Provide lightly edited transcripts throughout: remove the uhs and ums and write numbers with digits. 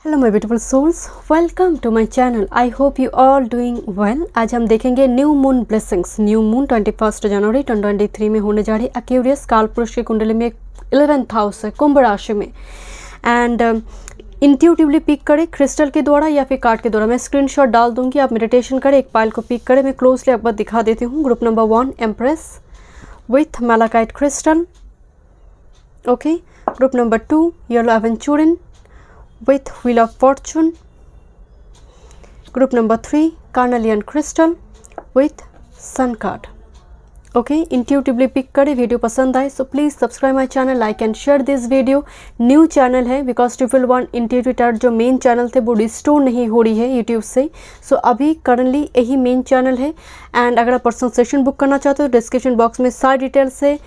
Hello my beautiful souls, welcome to my channel. I hope you all doing well. आज हम देखेंगे new moon blessings. New moon 21 जनवरी 2023 में होने जा रही एक्वेरियस कालपुरुष की कुंडली में 11th हाउस है, कुंभ राशि में। एंड इंट्यूटिवली पिक करें क्रिस्टल के द्वारा या फिर कार्ड के द्वारा। मैं स्क्रीनशॉट डाल दूंगी, आप मेडिटेशन करें, एक पाइल को पिक करें। मैं क्लोजली एक बार दिखा देती हूँ। Group number 1 empress with malachite crystal. Okay. Group number 2 yellow aventurine with Wheel of Fortune. Group number 3 Carnelian Crystal with Sun card. Okay, intuitively pick करें। वीडियो पसंद आए so please subscribe my channel, like and share this video. New channel है because 111 intuitive tarot जो main channel थे वो restore नहीं हो रही है यूट्यूब से। सो अभी करंटली यही मेन चैनल है। एंड अगर आप पर्सनल सेशन बुक करना चाहते हो डिस्क्रिप्शन बॉक्स में सारी डिटेल्स है।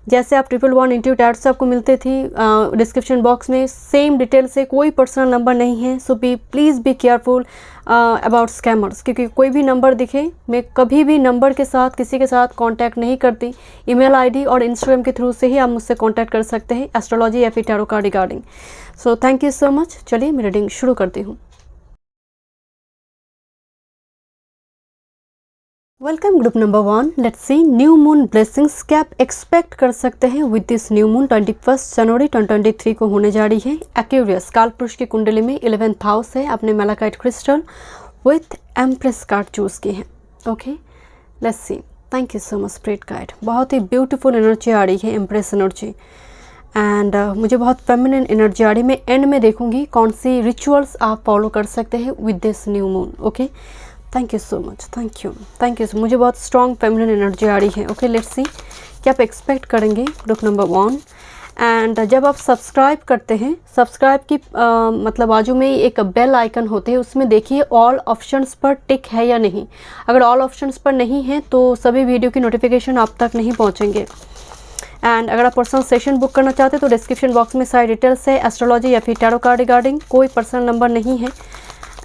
जैसे आप 111 इंट्यूटिव टैरोट से आपको मिलते थी डिस्क्रिप्शन बॉक्स में सेम डिटेल से, कोई पर्सनल नंबर नहीं है। So please be careful about scammers, क्योंकि कोई भी नंबर दिखे, मैं कभी भी नंबर के साथ किसी के साथ कांटेक्ट नहीं करती। ईमेल आईडी और इंस्टाग्राम के थ्रू से ही आप मुझसे कांटेक्ट कर सकते हैं एस्ट्रोलॉजी या फिर tarot card regarding. So thank you so much. चलिए मैं रीडिंग शुरू करती हूँ। Welcome group number 1। Let's see new moon blessings. क्या आप एक्सपेक्ट कर सकते हैं विद दिस न्यू मून 21 जनवरी 2023 को होने जा रही है एक्वेरियस कालपुरुष की कुंडली में 11th हाउस है। आपने malachite crystal with empress card choose की है। Okay, let's see. Thank you so much spirit guide. बहुत ही ब्यूटीफुल एनर्जी आ रही है, एम्प्रेस एनर्जी। एंड मुझे बहुत फेमिनिन एनर्जी आ रही है। मैं एंड में देखूंगी कौन सी रिचुअल्स आप फॉलो कर सकते हैं with this new moon. Okay, thank you so much. Thank you. मुझे बहुत स्ट्रॉन्ग फेमिनिन एनर्जी आ रही है। ओके, लेट्स सी क्या आप एक्सपेक्ट करेंगे ग्रुप नंबर 1। एंड जब आप सब्सक्राइब करते हैं, सब्सक्राइब की मतलब बाजू में एक बेल आइकन होते हैं, उसमें देखिए ऑल ऑप्शंस पर टिक है या नहीं। अगर ऑल ऑप्शंस पर नहीं है तो सभी वीडियो की नोटिफिकेशन आप तक नहीं पहुँचेंगे। एंड अगर आप पर्सनल सेशन बुक करना चाहते हैं तो डिस्क्रिप्शन बॉक्स में सारी डिटेल्स है एस्ट्रोलॉजी या फिर टैरो कार्ड रिगार्डिंग। कोई पर्सनल नंबर नहीं है।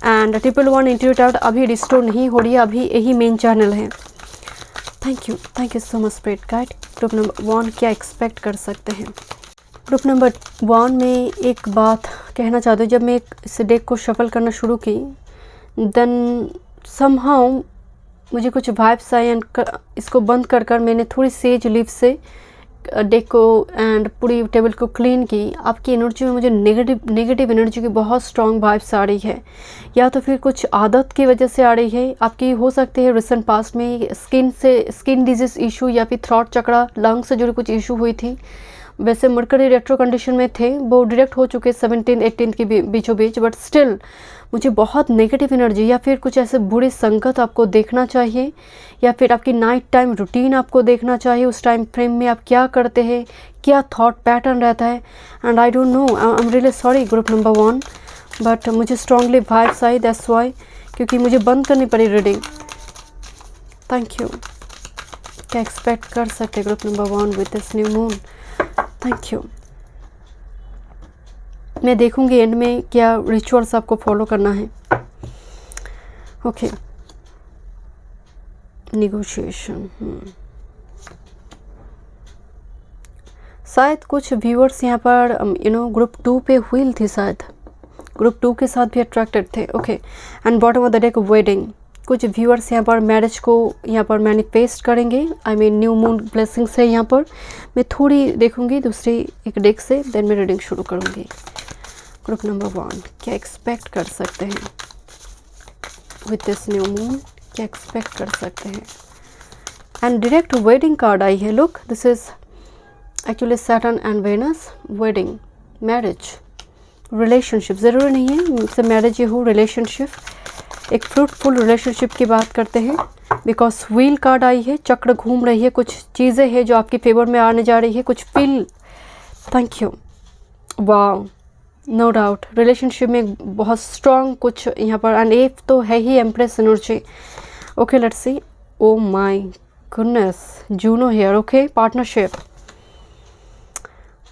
एंड 111 इंट्यूटिव टैरोट अभी रिस्टोर नहीं हो रही है, अभी यही मेन चैनल है। Thank you so much spirit guide. Group number 1 क्या एक्सपेक्ट कर सकते हैं। ग्रुप नंबर 1 में एक बात कहना चाहती हूँ। जब मैं इस डेक को शफल करना शुरू की देन समहाउ मुझे कुछ वाइब्स आई एंड इसको बंद कर मैंने थोड़ी सेज लीफ से डेक को एंड पूरी टेबल को क्लीन की। आपकी एनर्जी में मुझे नेगेटिव एनर्जी की बहुत स्ट्रॉन्ग वाइब्स आ रही है, या तो फिर कुछ आदत की वजह से आ रही है आपकी। हो सकते हैं रिसेंट पास्ट में स्किन डिजीज इशू या फिर थ्रॉट चक्रा लंग से जुड़ी कुछ इशू हुई थी। वैसे मरकरी रेट्रो कंडीशन में थे, वो डायरेक्ट हो चुके 17-18 के बीचों बीच, बट स्टिल मुझे बहुत नेगेटिव एनर्जी या फिर कुछ ऐसे बुरे संगत आपको देखना चाहिए, या फिर आपकी नाइट टाइम रूटीन आपको देखना चाहिए। उस टाइम फ्रेम में आप क्या करते हैं, क्या थॉट पैटर्न रहता है। And I don't know, I am really sorry group number 1, but मुझे स्ट्रांगली वाइब्स आई, दैट्स वाई, क्योंकि मुझे बंद करनी पड़ी रीडिंग। Thank you. क्या एक्सपेक्ट कर सकते group number 1 with this new moon. Thank you. मैं देखूंगी एंड में क्या रिचुअल्स आपको फॉलो करना है। Okay, negotiation. शायद कुछ व्यूअर्स यहाँ पर ग्रुप 2 पे व्हील थी, शायद ग्रुप 2 के साथ भी अट्रैक्टेड थे। Okay, and bottom of the deck wedding. कुछ व्यूअर्स यहाँ पर मैरिज को यहाँ पर मैनिफेस्ट करेंगे। I mean new moon blessings है यहाँ पर। मैं थोड़ी देखूंगी दूसरी एक डेक से, देन मैं रीडिंग शुरू करूँगी। ग्रुप नंबर 1 क्या एक्सपेक्ट कर सकते हैं विद दिस न्यू मून। क्या एक्सपेक्ट कर सकते हैं। एंड डायरेक्ट वेडिंग कार्ड आई है। Look, this is actually Saturn and Venus. Wedding, marriage, relationship. ज़रूरी नहीं है मुझसे मैरिज ही हो, रिलेशनशिप, एक फ्रूटफुल रिलेशनशिप की बात करते हैं। बिकॉज व्हील कार्ड आई है, चक्र घूम रही है, कुछ चीज़ें हैं जो आपके फेवर में आने जा रही है, कुछ फील। Thank you. वाह, नो डाउट रिलेशनशिप में बहुत स्ट्रॉन्ग कुछ यहाँ पर, एंड एक तो है ही empress energy. Okay, let's see. Oh my goodness, Juno here. Okay, partnership.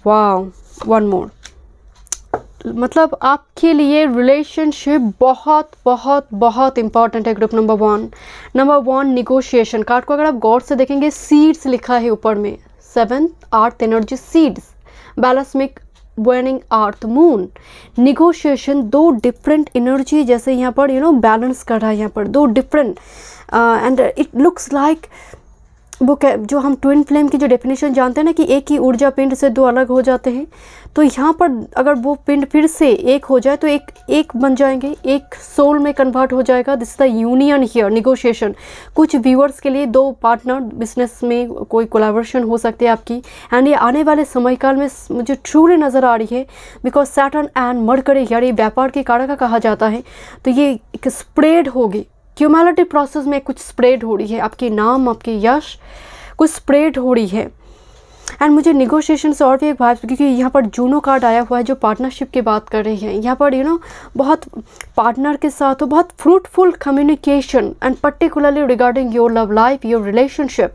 वाह, वन मोर। मतलब आपके लिए रिलेशनशिप बहुत बहुत बहुत इंपॉर्टेंट है group number 1। Number 1 negotiation card को अगर आप गौर से देखेंगे, सीड्स लिखा है ऊपर में, 7th 8th energy, seeds, balance में waning अर्थ मून निगोशिएशन, दो डिफरेंट एनर्जी जैसे यहाँ पर बैलेंस कर रहा है यहाँ पर दो different and it looks like वो जो हम ट्विन फ्लेम की जो डेफिनेशन जानते हैं ना कि एक ही ऊर्जा पिंड से दो अलग हो जाते हैं, तो यहाँ पर अगर वो पिंड फिर से एक हो जाए तो एक बन जाएंगे, एक सोल में कन्वर्ट हो जाएगा। This is the union here negotiation. कुछ व्यूअर्स के लिए दो पार्टनर बिजनेस में कोई कोलैबोरेशन हो सकती है आपकी, एंड ये आने वाले समयकाल में मुझे ट्रूली नज़र आ रही है बिकॉज सैटर्न एंड मरकरी यार ये व्यापार के कारक कहा जाता है, तो ये एक स्प्रेड होगी क्यूमुलेटिव प्रोसेस में, कुछ स्प्रेड हो रही है, आपके नाम आपके यश कुछ स्प्रेड हो रही है। एंड मुझे निगोशिएशन से और भी एक बात, क्योंकि यहाँ पर जूनो कार्ड आया हुआ है जो पार्टनरशिप की बात कर रही है, यहाँ पर बहुत पार्टनर के साथ हो, बहुत fruitful communication and particularly regarding your love life, your relationship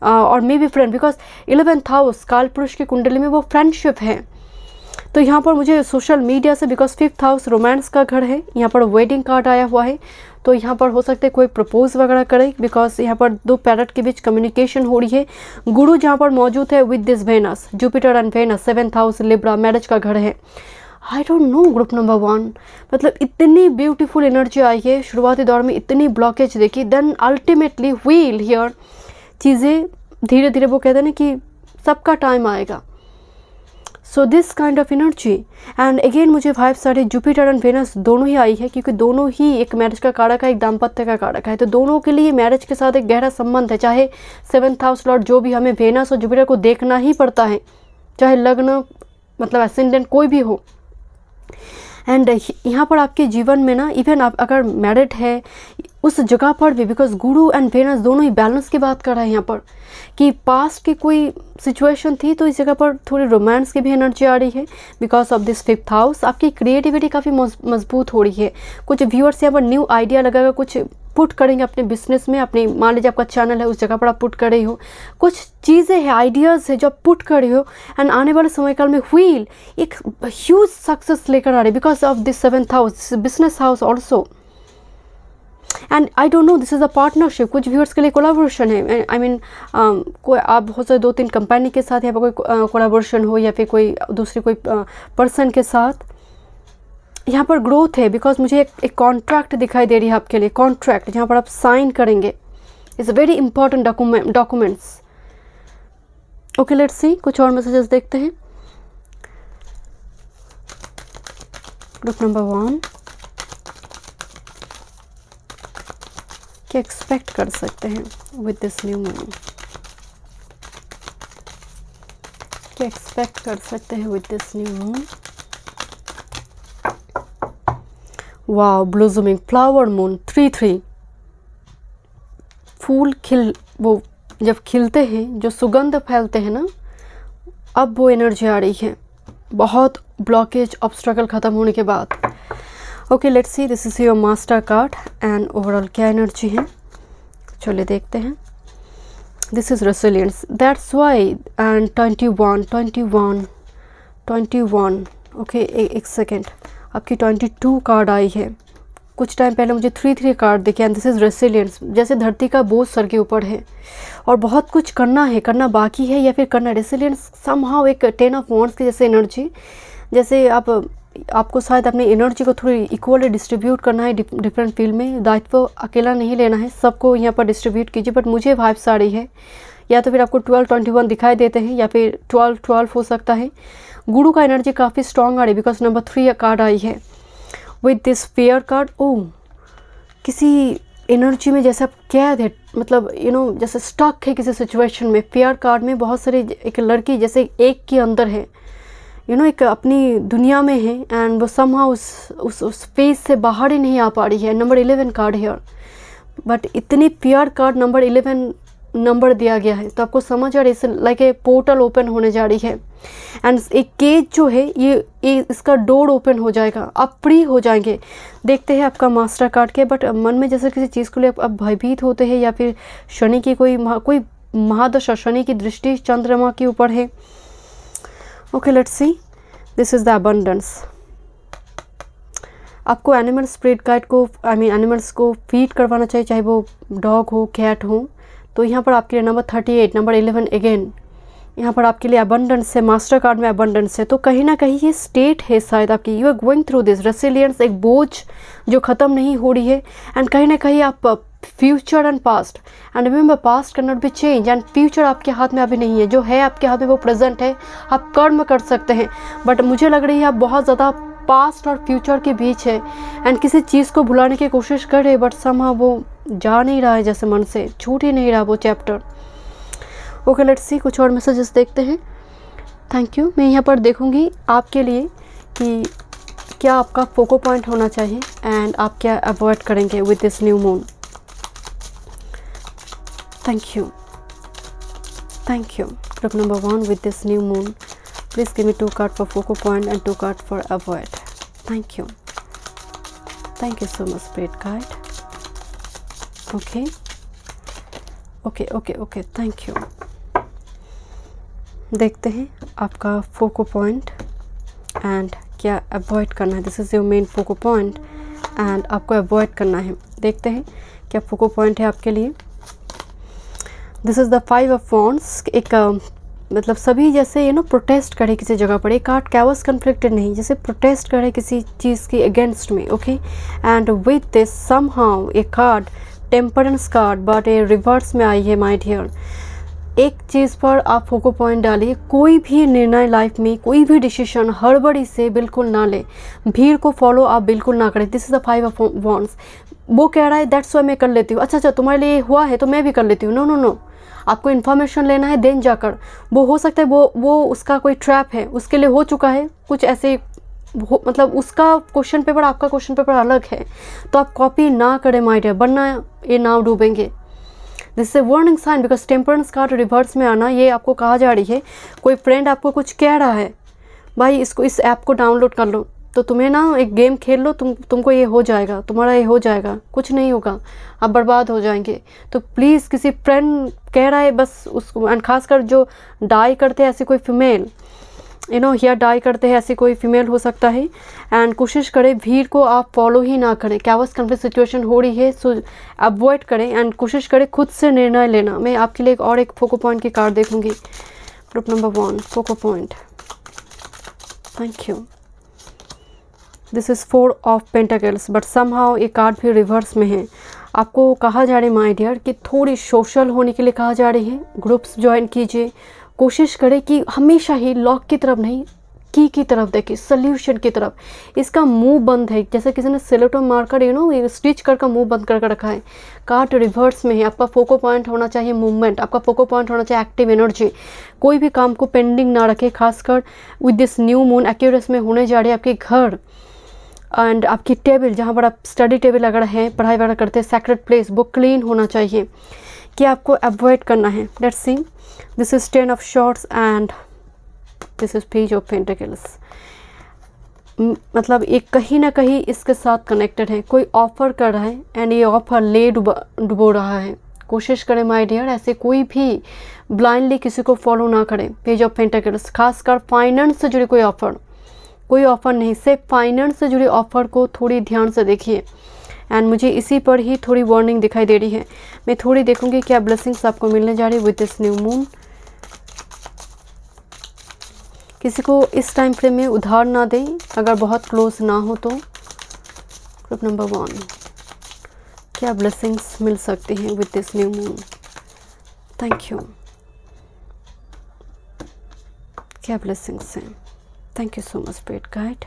और may be friend, because 11th house काल पुरुष की कुंडली में वो फ्रेंडशिप है। तो यहाँ पर मुझे सोशल मीडिया से, बिकॉज 5th हाउस रोमांस का घर है, यहाँ पर वेडिंग कार्ड आया हुआ है, तो यहाँ पर हो सकता है कोई प्रपोज वगैरह करे, बिकॉज यहाँ पर दो पैरेट के बीच कम्युनिकेशन हो रही है। गुरु जहाँ पर मौजूद है with this Venus, Jupiter and Venus, 7th house Libra marriage का घर है। I don't know group number 1, मतलब इतनी ब्यूटीफुल एनर्जी आई है शुरुआती दौर में, इतनी ब्लॉकेज देखी, देन अल्टीमेटली व्हील हियर, चीज़ें धीरे धीरे वो कहते हैं ना कि सबका टाइम आएगा। So this kind of energy and again मुझे वाइब्स आ रही जुपिटर एंड वेनस दोनों ही आई है, क्योंकि दोनों ही एक मैरिज का कारक है, एक दाम्पत्य का कारक है, तो दोनों के लिए मैरिज के साथ एक गहरा संबंध है। चाहे 7th हाउस लॉर्ड जो भी, हमें वेनस और जुपिटर को देखना ही पड़ता है, चाहे लग्न मतलब एसेंडेंट कोई भी हो। एंड यहाँ पर आपके जीवन में ना, इवन आप अगर मैरिड है उस जगह पर भी, बिकॉज गुरु एंड वेनस दोनों ही बैलेंस की बात कर रहे हैं यहाँ पर, कि पास्ट की कोई सिचुएशन थी तो इस जगह पर थोड़ी रोमांस की भी एनर्जी आ रही है because of this 5th house. आपकी क्रिएटिविटी काफ़ी मजबूत हो रही है। कुछ व्यूअर्स यहाँ पर न्यू आइडिया लगाकर कुछ पुट करेंगे अपने बिजनेस में, अपनी मान लीजिए आपका चैनल है उस जगह पर आप पुट कर रही हो, कुछ चीज़ें हैं, आइडियाज़ है जो आप पुट कर रही हो, एंड आने वाले समयकाल में व्हील एक ह्यूज सक्सेस लेकर आ रही है because of this 7th house, business house also. And I don't no, this is a partnership. कुछ व्यूअर्स के लिए कोलैबोरेशन है, आई मीन कोई आप हो सकते 2-3 कंपनी के साथ यहाँ पर कोई कोलैबोरेशन हो, या फिर कोई दूसरी कोई पर्सन के साथ। यहाँ पर ग्रोथ है बिकॉज मुझे एक कॉन्ट्रैक्ट दिखाई दे रही है आपके लिए, कॉन्ट्रैक्ट जहाँ पर आप साइन करेंगे, is a very important documents. Okay let's सी, कुछ और मैसेजेस देखते हैं। ग्रुप नंबर 1 क्या एक्सपेक्ट कर सकते हैं विद दिस न्यू मून, क्या एक्सपेक्ट कर सकते हैं with this new moon. Wow, blooming flower moon 3-3, फूल वो जब खिलते हैं, जो सुगंध फैलते हैं ना, अब वो एनर्जी आ रही है, बहुत ब्लॉकेज ऑब्स्ट्रगल ख़त्म होने के बाद। Okay let's C, this is your master card and overall क्या एनर्जी है, चलिए देखते हैं। This is resilience, that's why, and 21 okay एक सेकेंड, आपकी 22 कार्ड आई है। कुछ टाइम पहले मुझे 3-3 कार्ड दिखे, एंड दिस इज़ रेसिलियंस, जैसे धरती का बोझ सर के ऊपर है और बहुत कुछ करना है, करना बाकी है या फिर करना। रेसिलियंस समहाउ एक 10 ऑफ वॉन्ड्स की जैसे एनर्जी, जैसे आपको शायद अपनी एनर्जी को थोड़ी इक्वली डिस्ट्रीब्यूट करना है डिफरेंट फील्ड में, दायित्व अकेला नहीं लेना है, सबको यहाँ पर डिस्ट्रीब्यूट कीजिए। बट मुझे वाइब्स आ रही है, या तो फिर आपको 12-21 दिखाई देते हैं, या फिर 12-12 हो सकता है। गुरु का एनर्जी काफ़ी स्ट्रॉन्ग आ रही है बिकॉज नंबर 3 कार्ड आई है विद दिस फेयर कार्ड। ओह, किसी एनर्जी में जैसे आप कैद है, मतलब जैसे स्टक है किसी सिचुएशन में। फेयर कार्ड में बहुत सारे, एक लड़की जैसे एक के अंदर है, एक अपनी दुनिया में है, एंड वो समहा उस फेज से बाहर ही नहीं आ पा रही है। नंबर 11 कार्ड है, बट इतनी फेयर कार्ड नंबर 11 नंबर दिया गया है, तो आपको समझ आ रही है लाइक ए पोर्टल ओपन होने जा रही है, एंड एक केज जो है ये इसका डोर ओपन हो जाएगा, आप फ्री हो जाएंगे। देखते हैं आपका मास्टर कार्ड के, बट मन में जैसे किसी चीज़ को लिए आप भयभीत होते हैं, या फिर शनि की कोई महादशा, शनि की दृष्टि चंद्रमा के ऊपर है। Okay let's C, this is the abundance. आपको एनिमल स्पिरिट गाइड को, एनिमल्स को फीड करवाना चाहिए, चाहे वो डॉग हो कैट हो। तो यहाँ पर आपके लिए नंबर 38, नंबर 11 अगेन, यहाँ पर आपके लिए अबंडेंस है, मास्टर कार्ड में अबंडेंस है। तो कहीं ना कहीं ये स्टेट है शायद आपकी, you are going through this resilience, एक बोझ जो ख़त्म नहीं हो रही है। एंड कहीं ना कहीं आप future and past, and remember past can not be change, and future आपके हाथ में अभी नहीं है, जो है आपके हाथ में वो प्रेजेंट है, आप कर्म कर सकते हैं। बट मुझे लग रही है आप बहुत ज़्यादा पास्ट और फ्यूचर के बीच है, एंड किसी चीज़ को भुलाने की कोशिश कर रहे, बट समहाउ वो जा नहीं रहा है, जैसे मन से छूट ही नहीं रहा वो चैप्टर। ओके लेट्स सी, कुछ और मैसेजेस देखते हैं। Thank you. मैं यहाँ पर देखूँगी आपके लिए कि क्या आपका फोको पॉइंट होना चाहिए एंड आप क्या अवॉइड करेंगे with this new moon. Thank you, thank you. Group number 1 with this new moon, please give me 2 card for फोको point and 2 card for avoid. Thank you, thank you so much spirit guide. Okay okay okay okay, thank you. देखते हैं आपका focal point and क्या avoid करना है। This is your main फोको point and आपको avoid करना है। देखते हैं क्या फोको पॉइंट है आपके लिए। This is the 5 of wands. एक मतलब सभी जैसे प्रोटेस्ट करे किसी जगह पर, एक कार्ड कैओस कन्फ्लिक्टेड नहीं, जैसे प्रोटेस्ट करे किसी चीज़ के अगेंस्ट में। Okay, and with this somehow A card temperance card, but A reverse में आई है माय डियर। एक चीज़ पर आप फोको पॉइंट डालिए, कोई भी निर्णय लाइफ में, कोई भी डिसीजन हड़बड़ी से बिल्कुल ना ले, भीड़ को फॉलो आप बिल्कुल ना करें। This is the 5 of wands. वो कह रहा है दैट्स वाई मैं कर लेती हूँ, अच्छा तुम्हारे लिए हुआ है तो मैं भी कर लेती हूँ। नो नो नो, आपको इन्फॉर्मेशन लेना है देन जाकर। वो हो सकता है वो उसका कोई ट्रैप है, उसके लिए हो चुका है कुछ ऐसे, मतलब उसका क्वेश्चन पेपर आपका क्वेश्चन पेपर अलग है, तो आप कॉपी ना करें माय डियर, वरना ये नाव डूबेंगे। This a warning sign, because temperance card reverse में आना, ये आपको कहा जा रही है कोई फ्रेंड आपको कुछ कह रहा है, भाई इस ऐप को डाउनलोड कर लो, तो तुम्हें ना एक गेम खेल लो, तुमको ये हो जाएगा, तुम्हारा ये हो जाएगा, कुछ नहीं होगा, आप बर्बाद हो जाएंगे। तो प्लीज़ किसी फ्रेंड कह रहा है बस उसको, एंड खासकर जो डाई करते हैं ऐसी कोई फीमेल, हियर डाई करते हैं ऐसी कोई फीमेल हो सकता है, एंड कोशिश करें भीड़ को आप फॉलो ही ना करें। कैओस कन्फ्लिक्ट सिचुएशन हो रही है, सो अवॉइड करें एंड कोशिश करें खुद से निर्णय लेना। मैं आपके लिए एक फोको पॉइंट की कार्ड देखूंगी। Group number 1 फोको point. Thank you. This is 4 of pentacles, but somehow ये कार्ड भी रिवर्स में है। आपको कहा जा रहा है माय डियर कि थोड़ी सोशल होने के लिए कहा जा रही है, ग्रुप्स ज्वाइन कीजिए, कोशिश करें कि हमेशा ही लॉक की तरफ नहीं, की तरफ देखिए, सोल्यूशन की तरफ। इसका मुंह बंद है, जैसे किसी ने सेलोटो मारकर स्टिच कर मुंह बंद करके रखा है। कार्ड रिवर्स में है। आपका फोको पॉइंट होना चाहिए मूवमेंट, आपका फोको पॉइंट होना चाहिए एक्टिव एनर्जी। कोई भी काम को पेंडिंग ना रखे, खासकर with this new moon Accuris में होने जा रहे हैं आपके घर एंड आपकी टेबल, जहाँ पर आप स्टडी टेबल अगर है, पढ़ाई वगैरह करते हैं, सेक्रेट प्लेस वो क्लीन होना चाहिए। कि आपको अवॉइड करना है। Let's see, this is 10 of shorts and this is page of pentacles. मतलब एक कहीं ना कहीं इसके साथ कनेक्टेड है, कोई ऑफर कर रहा है एंड ये ऑफर ले डुबो रहा है। कोशिश करें माय डियर, ऐसे कोई भी ब्लाइंडली किसी को फॉलो ना करें। पेज ऑफ पेंटिकल्स, खासकर फाइनेंस से जुड़ी कोई ऑफ़र नहीं, सिर्फ फाइनेंस से जुड़े ऑफ़र को थोड़ी ध्यान से देखिए। एंड मुझे इसी पर ही थोड़ी वार्निंग दिखाई दे रही है। मैं थोड़ी देखूंगी क्या ब्लेसिंग्स आपको मिलने जा रही है विद दिस न्यू मून। किसी को इस टाइम फ्रेम में उधार ना दें अगर बहुत क्लोज ना हो तो। ग्रुप नंबर 1, क्या ब्लेसिंग्स मिल सकती हैं with this new moon. Thank you. क्या ब्लेसिंग्स हैं। Thank you so much spirit guide.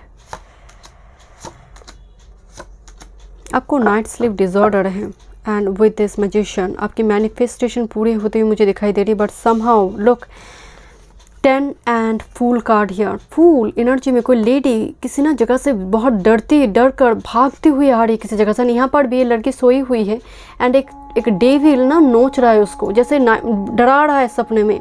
आपको नाइट स्लीप डिसऑर्डर है एंड विद दिस मैजिशियन आपकी मैनिफेस्टेशन पूरी होते हुए मुझे दिखाई दे रही है, but somehow look 10 and fool card here. Fool energy में कोई लेडी किसी ना जगह से बहुत डर कर भागती हुई आ रही किसी जगह से। यहाँ पर भी ये लड़की सोई हुई है एंड एक डेविल ना नोच रहा है उसको, जैसे डरा रहा है सपने में।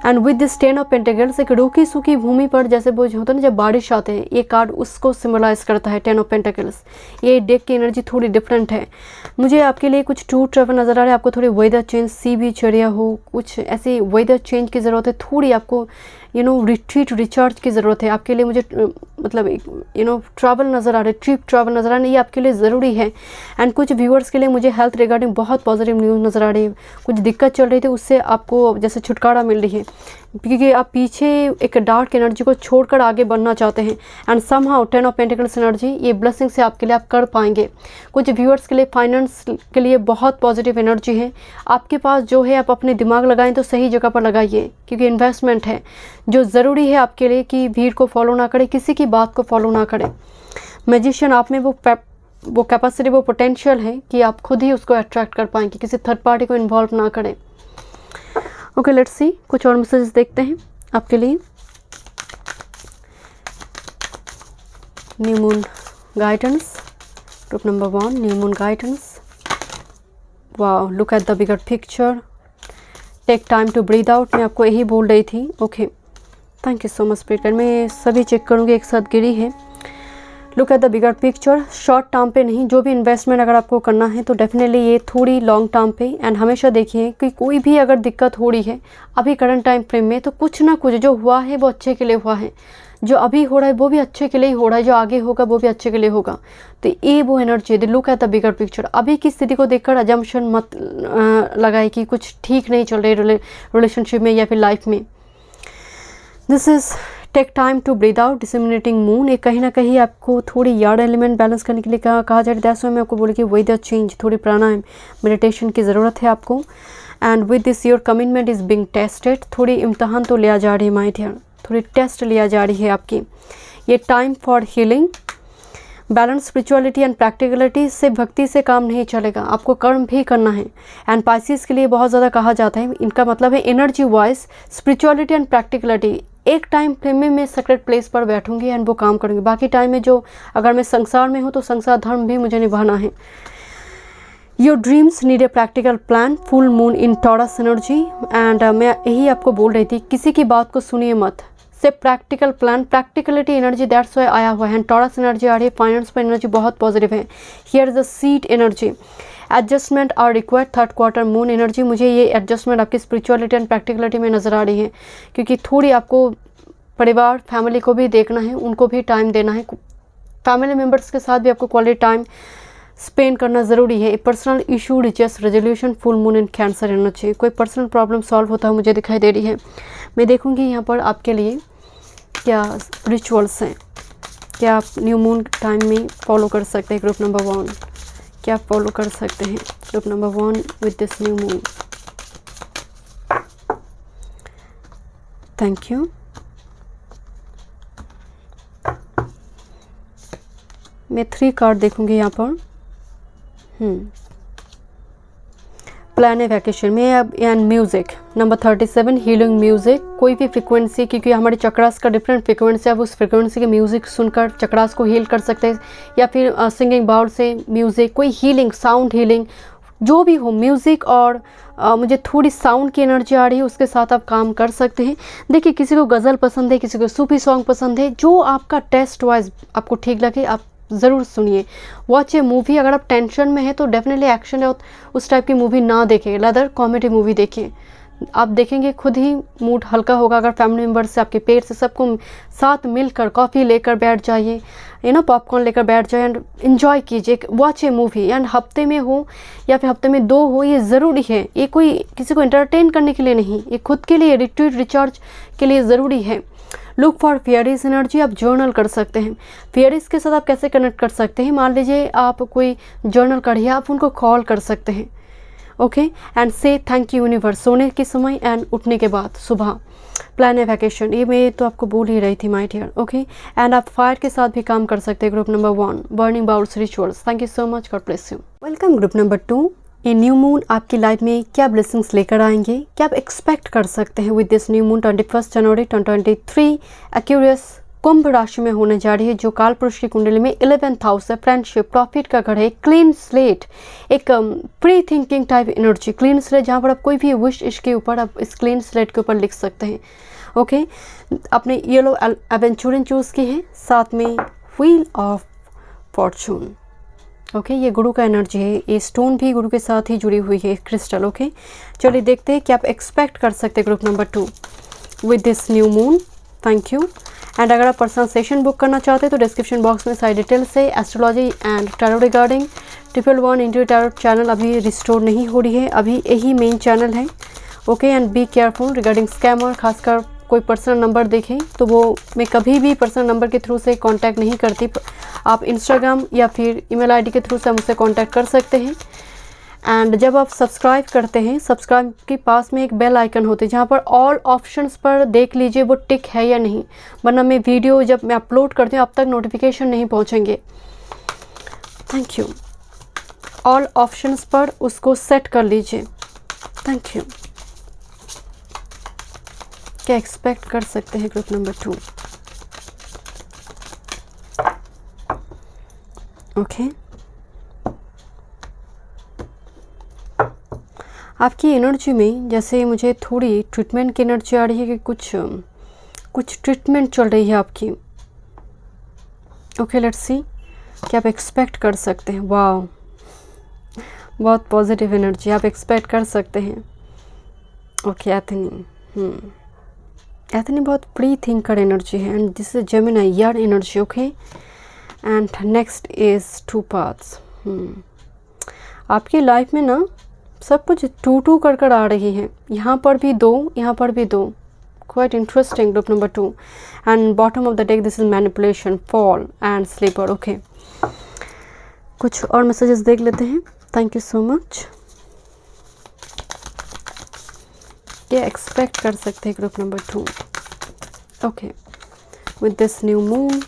And with this 10 of pentacles, एक रूखी सूखी भूमि पर जैसे वो होता है ना जब बारिश आते हैं, ये कार्ड उसको सिम्बलाइज करता है 10 ऑफ पेंटिकल्स। ये डेक की एनर्जी थोड़ी डिफरेंट है। मुझे आपके लिए कुछ टूर ट्रैवल नज़र आ रहा है। आपको थोड़ी वेदर चेंज, सी बीच एरिया हो, कुछ ऐसी वेदर चेंज की ज़रूरत है। थोड़ी आपको रिट्रीट रिचार्ज की ज़रूरत है। आपके लिए मुझे मतलब ट्रैवल नज़र आ रहे, ट्रिप ट्रैवल नज़र आ रहे, ये आपके लिए ज़रूरी है। एंड कुछ व्यूअर्स के लिए मुझे हेल्थ रिगार्डिंग बहुत पॉजिटिव न्यूज़ नज़र आ रही है। कुछ दिक्कत चल रही थी उससे आपको जैसे छुटकारा मिल रही है, क्योंकि आप पीछे एक डार्क एनर्जी को छोड़कर आगे बढ़ना चाहते हैं। And somehow 10 of pentacles energy, ये ब्लेसिंग से आपके लिए आप कर पाएंगे। कुछ व्यूअर्स के लिए फाइनेंस के लिए बहुत पॉजिटिव एनर्जी है। आपके पास जो है आप अपने दिमाग लगाएं तो सही जगह पर लगाइए, क्योंकि इन्वेस्टमेंट है जो ज़रूरी है आपके लिए कि भीड़ को फॉलो ना करें, किसी की बात को फॉलो ना करें। मैजिशियन आप में वो कैपेसिटी, वो पोटेंशियल है कि आप खुद ही उसको अट्रैक्ट कर पाएंगे, किसी थर्ड पार्टी को इन्वॉल्व ना करें। ओके, लेट्स सी कुछ और मैसेजेस देखते हैं आपके लिए। New moon guidance, group number 1, new moon guidance. Wow, look at the bigger picture, take time to breathe out. मैं आपको यही बोल रही थी। Okay, thank you so much speaker. मैं सभी चेक करूँगी, एक साथ गिरी है। Look at the bigger picture, short term पे नहीं, जो भी इन्वेस्टमेंट अगर आपको करना है तो डेफिनेटली ये थोड़ी लॉन्ग टर्म पे। एंड हमेशा देखिए कि कोई भी अगर दिक्कत हो रही है अभी करंट टाइम फ्रेम में, तो कुछ ना कुछ जो हुआ है वो अच्छे के लिए हुआ है, जो अभी हो रहा है वो भी अच्छे के लिए ही हो रहा है, जो आगे होगा वो भी अच्छे के लिए होगा। तो ये वो एनर्जी है। Look at the bigger picture. अभी की स्थिति को देखकर अजम्पशन मत लगाए कि कुछ ठीक नहीं चल रही रिलेशनशिप में या फिर लाइफ में। This is take time to breathe out, disseminating moon. ये कहीं ना कहीं आपको थोड़ी यार्ड एलिमेंट बैलेंस करने के लिए कहा जा रहा है। दैट्स व्हाई मैं आपको बोली कि वेदर चेंज, थोड़ी प्राणायाम मेडिटेशन की ज़रूरत है आपको। And with this your commitment is being tested. थोड़ी इम्तहान तो लिया जा रही है माय डियर, थोड़ी टेस्ट लिया जा रही है आपकी। ये time for healing, balance, spirituality and practicality से भक्ति से काम नहीं चलेगा, आपको कर्म भी करना है। एंड पाइसिस के लिए बहुत ज़्यादा कहा जाता है, इनका मतलब है energy wise spirituality and practicality. एक टाइम फ्रेम में मैं सेक्रेट प्लेस पर बैठूंगी एंड वो काम करूंगी। बाकी टाइम में जो अगर मैं संसार में हूँ तो संसार धर्म भी मुझे निभाना है। Your dreams need a practical plan, full moon in taurus energy. And मैं यही आपको बोल रही थी, किसी की बात को सुनिए मत, से practical plan, practicality energy, that's why आया हुआ है। टॉरस एनर्जी आ रही है, फाइनेंस पर एनर्जी बहुत पॉजिटिव है। Here is the seat energy, adjustment are required. Third quarter moon energy, मुझे ये एडजस्टमेंट आपकी स्पिरिचुअलिटी एंड प्रैक्टिकलिटी में नज़र आ रही है, क्योंकि थोड़ी आपको परिवार फैमिली को भी देखना है, उनको भी टाइम देना है, फैमिली मेम्बर्स के साथ भी आपको क्वालिटी टाइम स्पेंड करना ज़रूरी है। Personal issue reaches resolution, full moon in Cancer energy, कोई पर्सनल प्रॉब्लम सॉल्व होता है मुझे दिखाई दे रही है। मैं देखूँगी यहाँ पर आपके लिए क्या रिचुअल्स हैं, क्या आप न्यू मून टाइम में फॉलो कर सकते हैं। ग्रुप नंबर 1, क्या फॉलो कर सकते हैं group number 1 with this new moon. Thank you. मैं 3 कार्ड देखूंगी यहाँ पर। प्लान ए वैकेशन में अब and music number 37, healing music. कोई भी फ्रिक्वेंसी, क्योंकि हमारे चक्रास का डिफरेंट फ्रिक्वेंसी, आप उस फ्रिक्वेंसी के म्यूज़िक सुनकर चक्रास को हील कर सकते हैं, या फिर सिंगिंग बाउल से म्यूज़िक, कोई हीलिंग, साउंड हीलिंग, जो भी हो म्यूज़िक। और मुझे थोड़ी साउंड की एनर्जी आ रही है, उसके साथ आप काम कर सकते हैं। देखिए, किसी को गज़ल पसंद है, किसी को सूफी सॉन्ग पसंद है, जो आपका टेस्ट वाइज आपको ठीक लगे आप ज़रूर सुनिए। वॉच ए मूवी, अगर आप टेंशन में हैं तो डेफिनेटली एक्शन है उस टाइप की मूवी ना देखें, रादर कॉमेडी मूवी देखें। आप देखेंगे खुद ही मूड हल्का होगा। अगर फैमिली मेम्बर से, आपके पेट से, सबको साथ मिलकर कॉफ़ी लेकर बैठ जाइए, पॉपकॉर्न लेकर बैठ जाए एंड इन्जॉय कीजिए। वॉच ए मूवी, एंड हफ्ते में हो या फिर हफ्ते में 2 हो, ये ज़रूरी है। ये कोई किसी को एंटरटेन करने के लिए नहीं, ये खुद के लिए रिट्रीट रिचार्ज के लिए ज़रूरी है। लुक फॉर फेयरीज एनर्जी, आप जर्नल कर सकते हैं। फेयरीज के साथ आप कैसे कनेक्ट कर सकते हैं, मान लीजिए आप कोई जर्नल करिए, आप उनको कॉल कर सकते हैं। ओके, एंड से थैंक यू यूनिवर्स, सोने के समय एंड उठने के बाद सुबह। प्लान ए वैकेशन, ये मैं तो आपको बोल ही रही थी माय डियर। ओके, एंड आप फायर के साथ भी काम कर सकते हैं। Group number 1, burning bowls rituals. Thank you so much, God bless you. Welcome group number 2। ये न्यू मून आपकी लाइफ में क्या ब्लेसिंग्स लेकर आएंगे, क्या आप एक्सपेक्ट कर सकते हैं विद दिस न्यू मून 21 जनवरी 2023। एक्यूरियस कुंभ राशि में होने जा रही है, जो काल पुरुष की कुंडली में 11th हाउस है, फ्रेंडशिप, प्रॉफिट का घर है, क्लीन स्लेट, एक pre thinking type energy. Clean slate, जहाँ पर आप कोई भी विश इसके ऊपर आप इस क्लीन स्लेट के ऊपर लिख सकते हैं। ओके, आपने येलो एवेंचुरिन चूज़ की है, साथ में व्हील ऑफ फॉर्चून। ओके, ये गुरु का एनर्जी है, ये स्टोन भी गुरु के साथ ही जुड़ी हुई है, क्रिस्टल। ओके, चलिए देखते हैं कि आप एक्सपेक्ट कर सकते हैं group number 2 with this new moon. Thank you. And अगर आप पर्सनल सेशन बुक करना चाहते हैं तो डिस्क्रिप्शन बॉक्स में सारी डिटेल्स है। Astrology and tarot regarding 111 Indo tarot channel अभी रिस्टोर नहीं हो रही है, अभी यही मेन चैनल है। Okay, and be careful regarding scammer. खासकर कोई पर्सनल नंबर देखें तो वो मैं कभी भी पर्सनल नंबर के थ्रू से कांटेक्ट नहीं करती। आप इंस्टाग्राम या फिर ईमेल आईडी के थ्रू से मुझसे कांटेक्ट कर सकते हैं। एंड जब आप सब्सक्राइब करते हैं, सब्सक्राइब के पास में एक बेल आइकन होती है जहाँ पर ऑल ऑप्शंस पर देख लीजिए वो टिक है या नहीं, वरना मैं वीडियो जब मैं अपलोड करती हूँ अब तक नोटिफिकेशन नहीं पहुँचेंगे। Thank you. ऑल ऑप्शंस पर उसको सेट कर लीजिए। Thank you. क्या एक्सपेक्ट कर सकते हैं ग्रुप नंबर 2? ओके, आपकी एनर्जी में जैसे मुझे थोड़ी ट्रीटमेंट की एनर्जी आ रही है कि कुछ ट्रीटमेंट चल रही है आपकी। ओके, लेट्स सी क्या आप एक्सपेक्ट कर सकते हैं। वाह, बहुत पॉजिटिव एनर्जी आप एक्सपेक्ट कर सकते हैं। ओके, एथनी एथनी बहुत प्री थिंकर एनर्जी है एंड दिस इज जेमिनी यार energy. Okay, and next is 2 paths. आपकी लाइफ में ना सब कुछ 2-2 कर आ रही है। यहाँ पर भी 2, यहाँ पर भी 2। Quite interesting group number 2। And bottom of the deck this is manipulation, fall and sleeper. Okay, कुछ और मैसेजेस देख लेते हैं। Thank you so much. क्या एक्सपेक्ट कर सकते हैं group number 2? Okay, with this new moon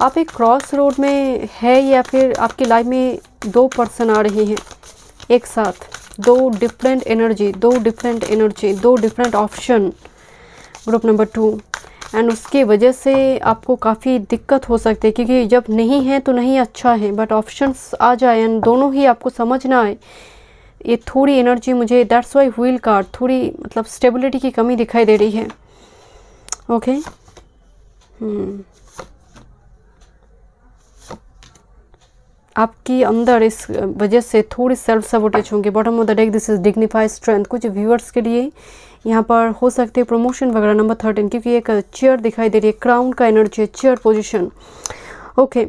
आप एक क्रॉस रोड में है या फिर आपकी लाइफ में 2 पर्सन आ रही हैं एक साथ, 2 different energy, 2 different option group number 2। And उसके वजह से आपको काफ़ी दिक्कत हो सकती है क्योंकि जब नहीं है तो नहीं अच्छा है, बट ऑप्शंस आ जाए एंड दोनों ही आपको समझ ना आए, ये थोड़ी एनर्जी मुझे दैट्स वाई व्हील कार्ड थोड़ी मतलब स्टेबिलिटी की कमी दिखाई दे रही है। ओके, आपकी अंदर इस वजह से थोड़ी सेल्फ सबोटेज होंगे। Bottom of the deck this is dignified strength. कुछ व्यूअर्स के लिए यहाँ पर हो सकते हैं प्रमोशन वगैरह। नंबर 13 क्योंकि एक चेयर दिखाई दे रही है, क्राउन का एनर्जी है, चेयर पोजीशन। ओके,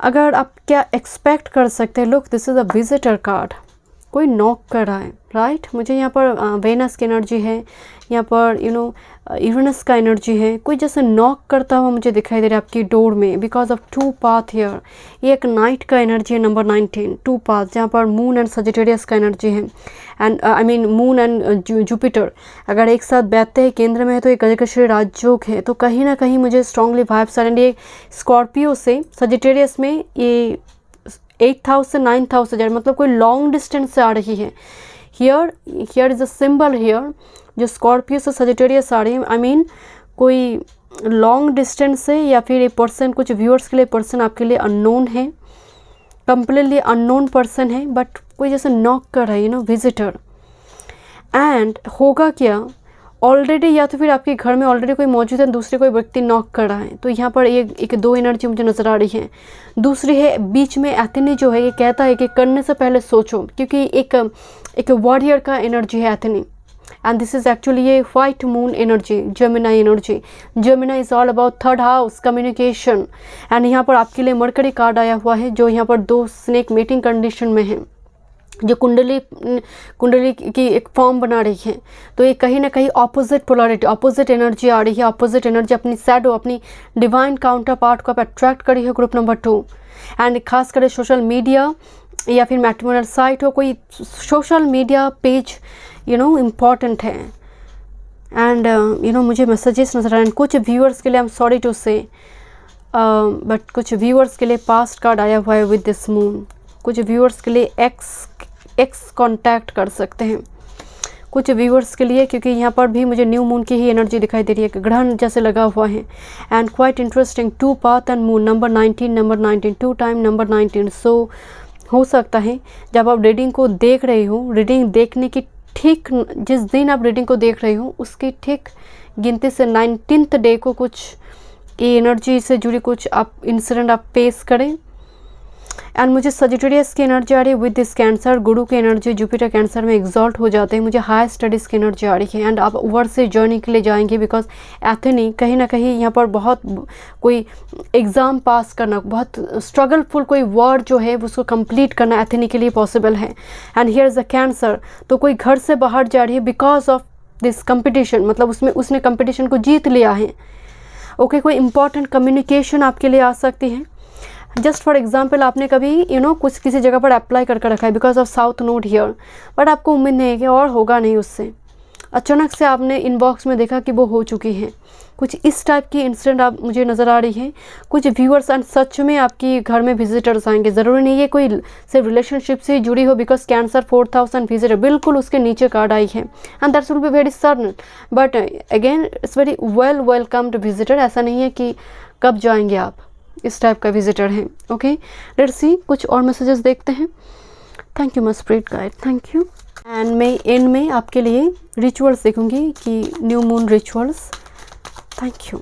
अगर आप क्या एक्सपेक्ट कर सकते हैं, look this is a visitor card. कोई नॉक कर रहा है, राइट? मुझे यहाँ पर वेनस की एनर्जी है, यहाँ पर यूरेनस का एनर्जी है। कोई जैसे नॉक करता हुआ मुझे दिखाई दे रहा है आपकी डोर में बिकॉज ऑफ 2 पाथ हियर। ये एक नाइट का एनर्जी है। नंबर 19 2 पाथ, जहाँ पर मून एंड सजिटेरियस का एनर्जी है and I mean moon and Jupiter अगर एक साथ बैठते हैं केंद्र में है तो एक गजकेसरी राजयोग है। तो कहीं ना कहीं मुझे स्ट्रांगली वाइब्स आ रही है। ये स्कॉर्पियो से सजिटेरियस में ये 8th हाउस से 9th हाउस से जा रही, मतलब कोई लॉन्ग डिस्टेंस से आ रही है। Here is a symbol here, जो स्कॉर्पियो से सजिटेरियस आ रही है। आई मीन कोई लॉन्ग डिस्टेंस से, या फिर ये पर्सन कुछ व्यूअर्स के लिए पर्सन आपके लिए अननोन है, कंप्लीटली अननोन पर्सन है, बट कोई जैसे नॉक कर रहा है, विजिटर। एंड होगा क्या, ऑलरेडी या तो फिर आपके घर में ऑलरेडी कोई मौजूद है, दूसरे कोई व्यक्ति नॉक कर रहा है। तो यहाँ पर एक 2 एनर्जी मुझे नज़र आ रही है। दूसरी है बीच में एथनी जो है, ये कहता है कि करने से पहले सोचो, क्योंकि एक वॉरियर का एनर्जी है एथनी। एंड दिस इज एक्चुअली ये white moon energy, Gemini energy. Gemini is all about 3rd house, communication. And यहाँ पर आपके लिए मरकरी कार्ड आया हुआ है जो यहाँ पर 2 स्नेक मीटिंग कंडीशन में है, जो कुंडली की एक फॉर्म बना रही है। तो ये कहीं ना कहीं ऑपोजिट पोलैरिटी, ऑपोजिट एनर्जी आ रही है। ऑपोजिट एनर्जी अपनी शैडो, अपनी डिवाइन काउंटर पार्ट को आप अट्रैक्ट करी है ग्रुप नंबर 2। एंड खास कर सोशल मीडिया या फिर मैट्रिमोनियल साइट हो, कोई सोशल मीडिया पेज इम्पॉर्टेंट है। एंड मुझे मैसेजेस नजर आ रहे हैं कुछ व्यूअर्स के लिए। आई एम सॉरी टू से बट कुछ व्यूअर्स के लिए पास्ट कार्ड आया हुआ है विद दिस मून। कुछ व्यूअर्स के लिए एक्स कांटेक्ट कर सकते हैं कुछ व्यूअर्स के लिए, क्योंकि यहाँ पर भी मुझे न्यू मून की ही एनर्जी दिखाई दे रही है, ग्रहण जैसे लगा हुआ है। And quite interesting 2 path and moon. Number 19 2 time number 19। सो हो सकता है जब आप रीडिंग को देख रहे हो, रीडिंग देखने की ठीक जिस दिन आप रीडिंग को देख रहे हो उसकी ठीक गिनती से 19th डे को कुछ ये एनर्जी से जुड़ी कुछ आप इंसिडेंट आप फेस करें। एंड मुझे सजिटेरियस की एनर्जी आ रही है विद दिस कैंसर, गुरु की एनर्जी, जुपिटर कैंसर में एग्जॉल्ट हो जाते हैं, मुझे हाई स्टडीज़ की एनर्जी आ रही है एंड आप ओवर से जर्नी के लिए जाएंगे बिकॉज एथेनी कहीं ना कहीं यहाँ पर बहुत कोई एग्ज़ाम पास करना, बहुत स्ट्रगलफुल कोई वर्ड जो है उसको कंप्लीट करना एथेनी के लिए पॉसिबल है। And here is a cancer, तो कोई घर से बाहर जा रही है बिकॉज ऑफ दिस कंपटीशन, मतलब उसने कंपटीशन को जीत लिया है। ओके, कोई इंपॉर्टेंट कम्युनिकेशन आपके लिए आ सकती है। जस्ट फॉर एग्जाम्पल आपने कभी कुछ किसी जगह पर अप्लाई करके रखा है because of south node here, but आपको उम्मीद नहीं है कि और होगा नहीं उससे, अचानक से आपने इनबॉक्स में देखा कि वो हो चुकी है। कुछ इस टाइप की इंसिडेंट आप मुझे नज़र आ रही है। कुछ व्यूअर्स एंड सच में आपकी घर में विजिटर्स आएंगे, ज़रूरी नहीं है कोई सिर्फ रिलेशनशिप से जुड़ी हो बिकॉज कैंसर 4000 विजिटर, बिल्कुल उसके नीचे कार्ड आई है and that's will be very sudden, but again it's very welcomed visitor. ऐसा नहीं है कि कब जाएंगे आप, इस टाइप का विजिटर है। ओके, लेट्स सी कुछ और मैसेजेस देखते हैं। Thank you my spirit guide, thank you. And मैं एंड में आपके लिए रिचुअल्स देखूंगी कि new moon rituals. Thank you.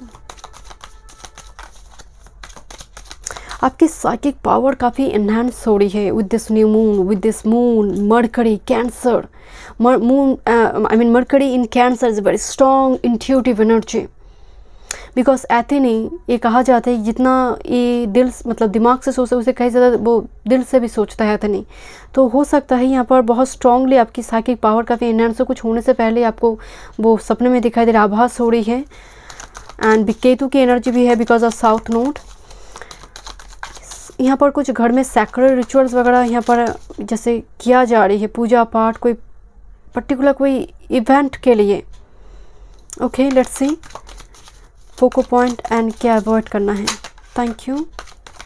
आपकी साइकिक पावर काफ़ी एनहांस हो रही है with this new moon, with this moon Mercury Cancer, moon I mean Mercury in Cancer is very strong intuitive energy because एथेनी ये कहा जाता है जितना ये दिल मतलब दिमाग से सोचता है उसे कहीं ज़्यादा वो दिल से भी सोचता है एथेनी। तो हो सकता है यहाँ पर बहुत स्ट्रांगली आपकी साइकिक पावर काफ़ी एनहांस हो, कुछ होने से पहले आपको वो सपने में दिखाई दे रहा आभास हो रही है। एंड केतु की एनर्जी भी है बिकॉज ऑफ साउथ नोड। यहाँ पर कुछ घर में सैक्रेड रिचुअल्स वगैरह यहाँ पर जैसे किया जा रही है, पूजा पाठ कोई पर्टिकुलर कोई इवेंट के लिए। Okay, let's C फोको point and क्या अवॉइड करना है। Thank you.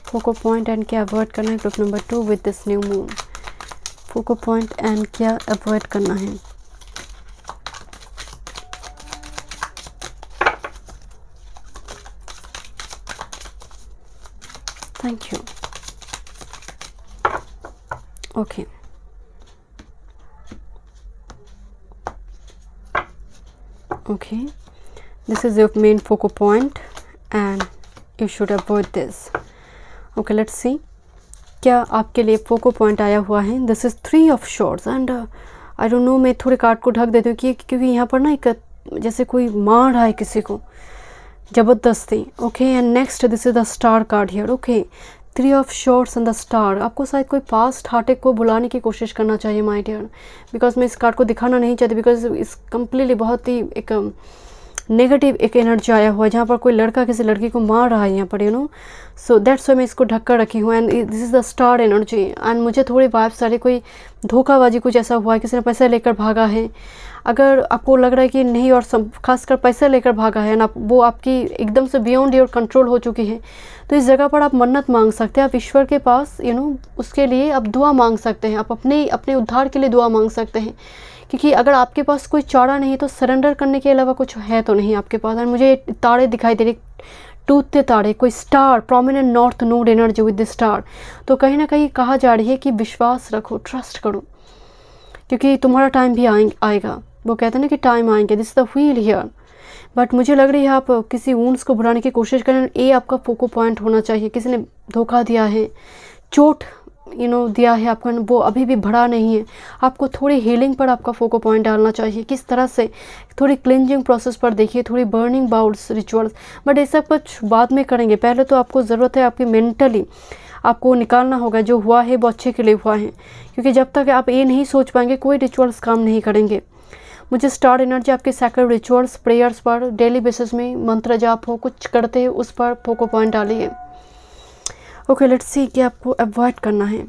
फोको पॉइंट एंड क्या अवॉइड करना है group number 2 with this new moon. फोको point and क्या अवॉइड करना है। Thank you. Okay, okay, this is your main focal point and you should avoid this. Okay, let's see क्या आपके लिए फोको point आया हुआ है। This is 3 of shorts and I don't no, मैं थोड़े कार्ड को ढक देती हूँ क्योंकि यहाँ पर ना एक जैसे कोई मार रहा है किसी को ज़बरदस्ती। Okay, and next this is the star card here. Okay, 3 of shorts and the star. आपको शायद कोई पास्ट हार्टेक को बुलाने की कोशिश करना चाहिए माय डियर, बिकॉज मैं इस कार्ड को दिखाना नहीं चाहती बिकॉज इस कम्प्लीटली बहुत ही एक नेगेटिव एक एनर्जी आया हुआ है जहाँ पर कोई लड़का किसी लड़की को मार रहा है यहाँ पर सो दैट्स वाई मैं इसको ढक कर रखी हूँ। And this is the star energy and मुझे थोड़ी वाइब्स आ रही, कोई धोखाबाजी कुछ ऐसा हुआ है, किसी ने पैसा लेकर भागा है। अगर आपको लग रहा है कि नहीं और सब खासकर पैसा लेकर भागा है ना, वो आपकी एकदम से बियॉन्ड योर कंट्रोल हो चुकी है, तो इस जगह पर आप मन्नत मांग सकते हैं। आप ईश्वर के पास उसके लिए आप दुआ मांग सकते हैं, आप अपने उद्धार के लिए दुआ मांग सकते हैं, क्योंकि अगर आपके पास कोई चारा नहीं तो सरेंडर करने के अलावा कुछ है तो नहीं आपके पास। और मुझे तारे दिखाई दे रहे, टूटते तारे, कोई star, prominent north node energy with the star. तो कहीं ना कहीं कहा जा रही है कि विश्वास रखो, ट्रस्ट करो, क्योंकि तुम्हारा टाइम भी आएगा। वो कहते हैं ना कि टाइम आएंगे, this the wheel here. But मुझे लग रही है आप किसी वुंड्स को भराने की कोशिश करें, ये आपका फोको पॉइंट होना चाहिए। किसी ने धोखा दिया है, चोट दिया है आपको, वो अभी भी भरा नहीं है। आपको थोड़ी हीलिंग पर आपका फोको पॉइंट डालना चाहिए। किस तरह से थोड़ी क्लिनजिंग प्रोसेस पर देखिए, थोड़ी बर्निंग बाउल्स रिचुअल्स, बट ये सब कुछ बाद में करेंगे। पहले तो आपको ज़रूरत है आपकी मेंटली आपको निकालना होगा जो हुआ है वो अच्छे के लिए हुआ है, क्योंकि जब तक आप ये नहीं सोच पाएंगे कोई रिचुअल्स काम नहीं करेंगे। मुझे स्टार एनर्जी आपके सैक्रेड रिचुअल्स, प्रेयर्स पर डेली बेसिस में मंत्र जाप हो, कुछ करते हैं उस पर फोको पॉइंट डालिए। ओके, लेट्स सी कि आपको अवॉइड करना है।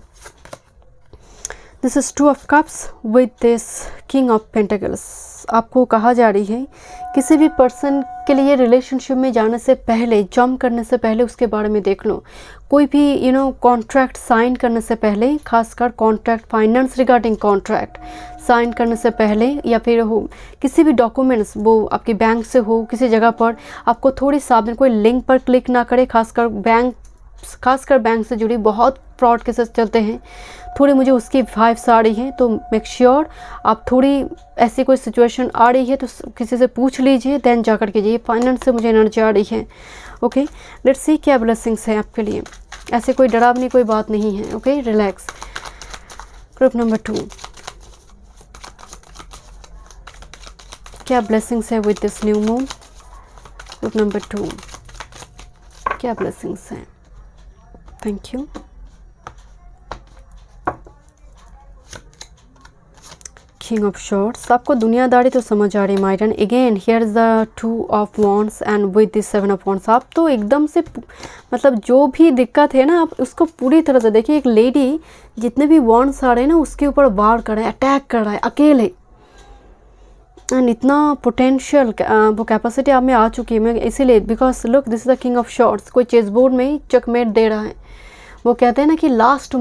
This is 2 of cups with this king of pentacles. आपको कहा जा रही है किसी भी पर्सन के लिए रिलेशनशिप में जाने से पहले, जंप करने से पहले उसके बारे में देख लो। कोई भी कॉन्ट्रैक्ट साइन करने से पहले, खासकर contract, finance regarding contract sign करने से पहले, या फिर हो किसी भी डॉक्यूमेंट्स वो आपके बैंक से हो, किसी जगह पर आपको थोड़ी सावधान, कोई लिंक पर क्लिक ना करे। खासकर बैंक से जुड़ी बहुत फ्रॉड केसेस चलते हैं, थोड़ी मुझे उसकी वाइब्स आ रही हैं। तो मेक श्योर आप थोड़ी ऐसी कोई सिचुएशन आ रही है तो किसी से पूछ लीजिए, देन जाकर कीजिए। फाइनेंस से मुझे एनर्जी आ रही है। ओके, लेट्स सी क्या ब्लेसिंग्स है आपके लिए। ऐसे कोई डरावनी कोई बात नहीं है। Okay, relax. ग्रुप नंबर 2, क्या ब्लेसिंग्स है with this new moon? Group number 2, क्या ब्लेसिंग्स हैं? Thank you. King of swords, आपको दुनियादारी तो समझ आ रही my dear. Again here is the 2 of wands and with this 7 of wands. आप तो एकदम से मतलब जो भी दिक्कत है ना, आप उसको पूरी तरह से देखिए। एक लेडी जितने भी वॉन्ड्स आ रहे हैं ना, उसके ऊपर वार कर रहा है, अटैक कर रहा है अकेले, एंड इतना पोटेंशियल वो कैपेसिटी आप में आ चुकी है। मैं इसीलिए, because look this is the king of shorts, कोई चेस बोर्ड में ही चेकमेट दे रहा है। वो कहते हैं ना कि लास्ट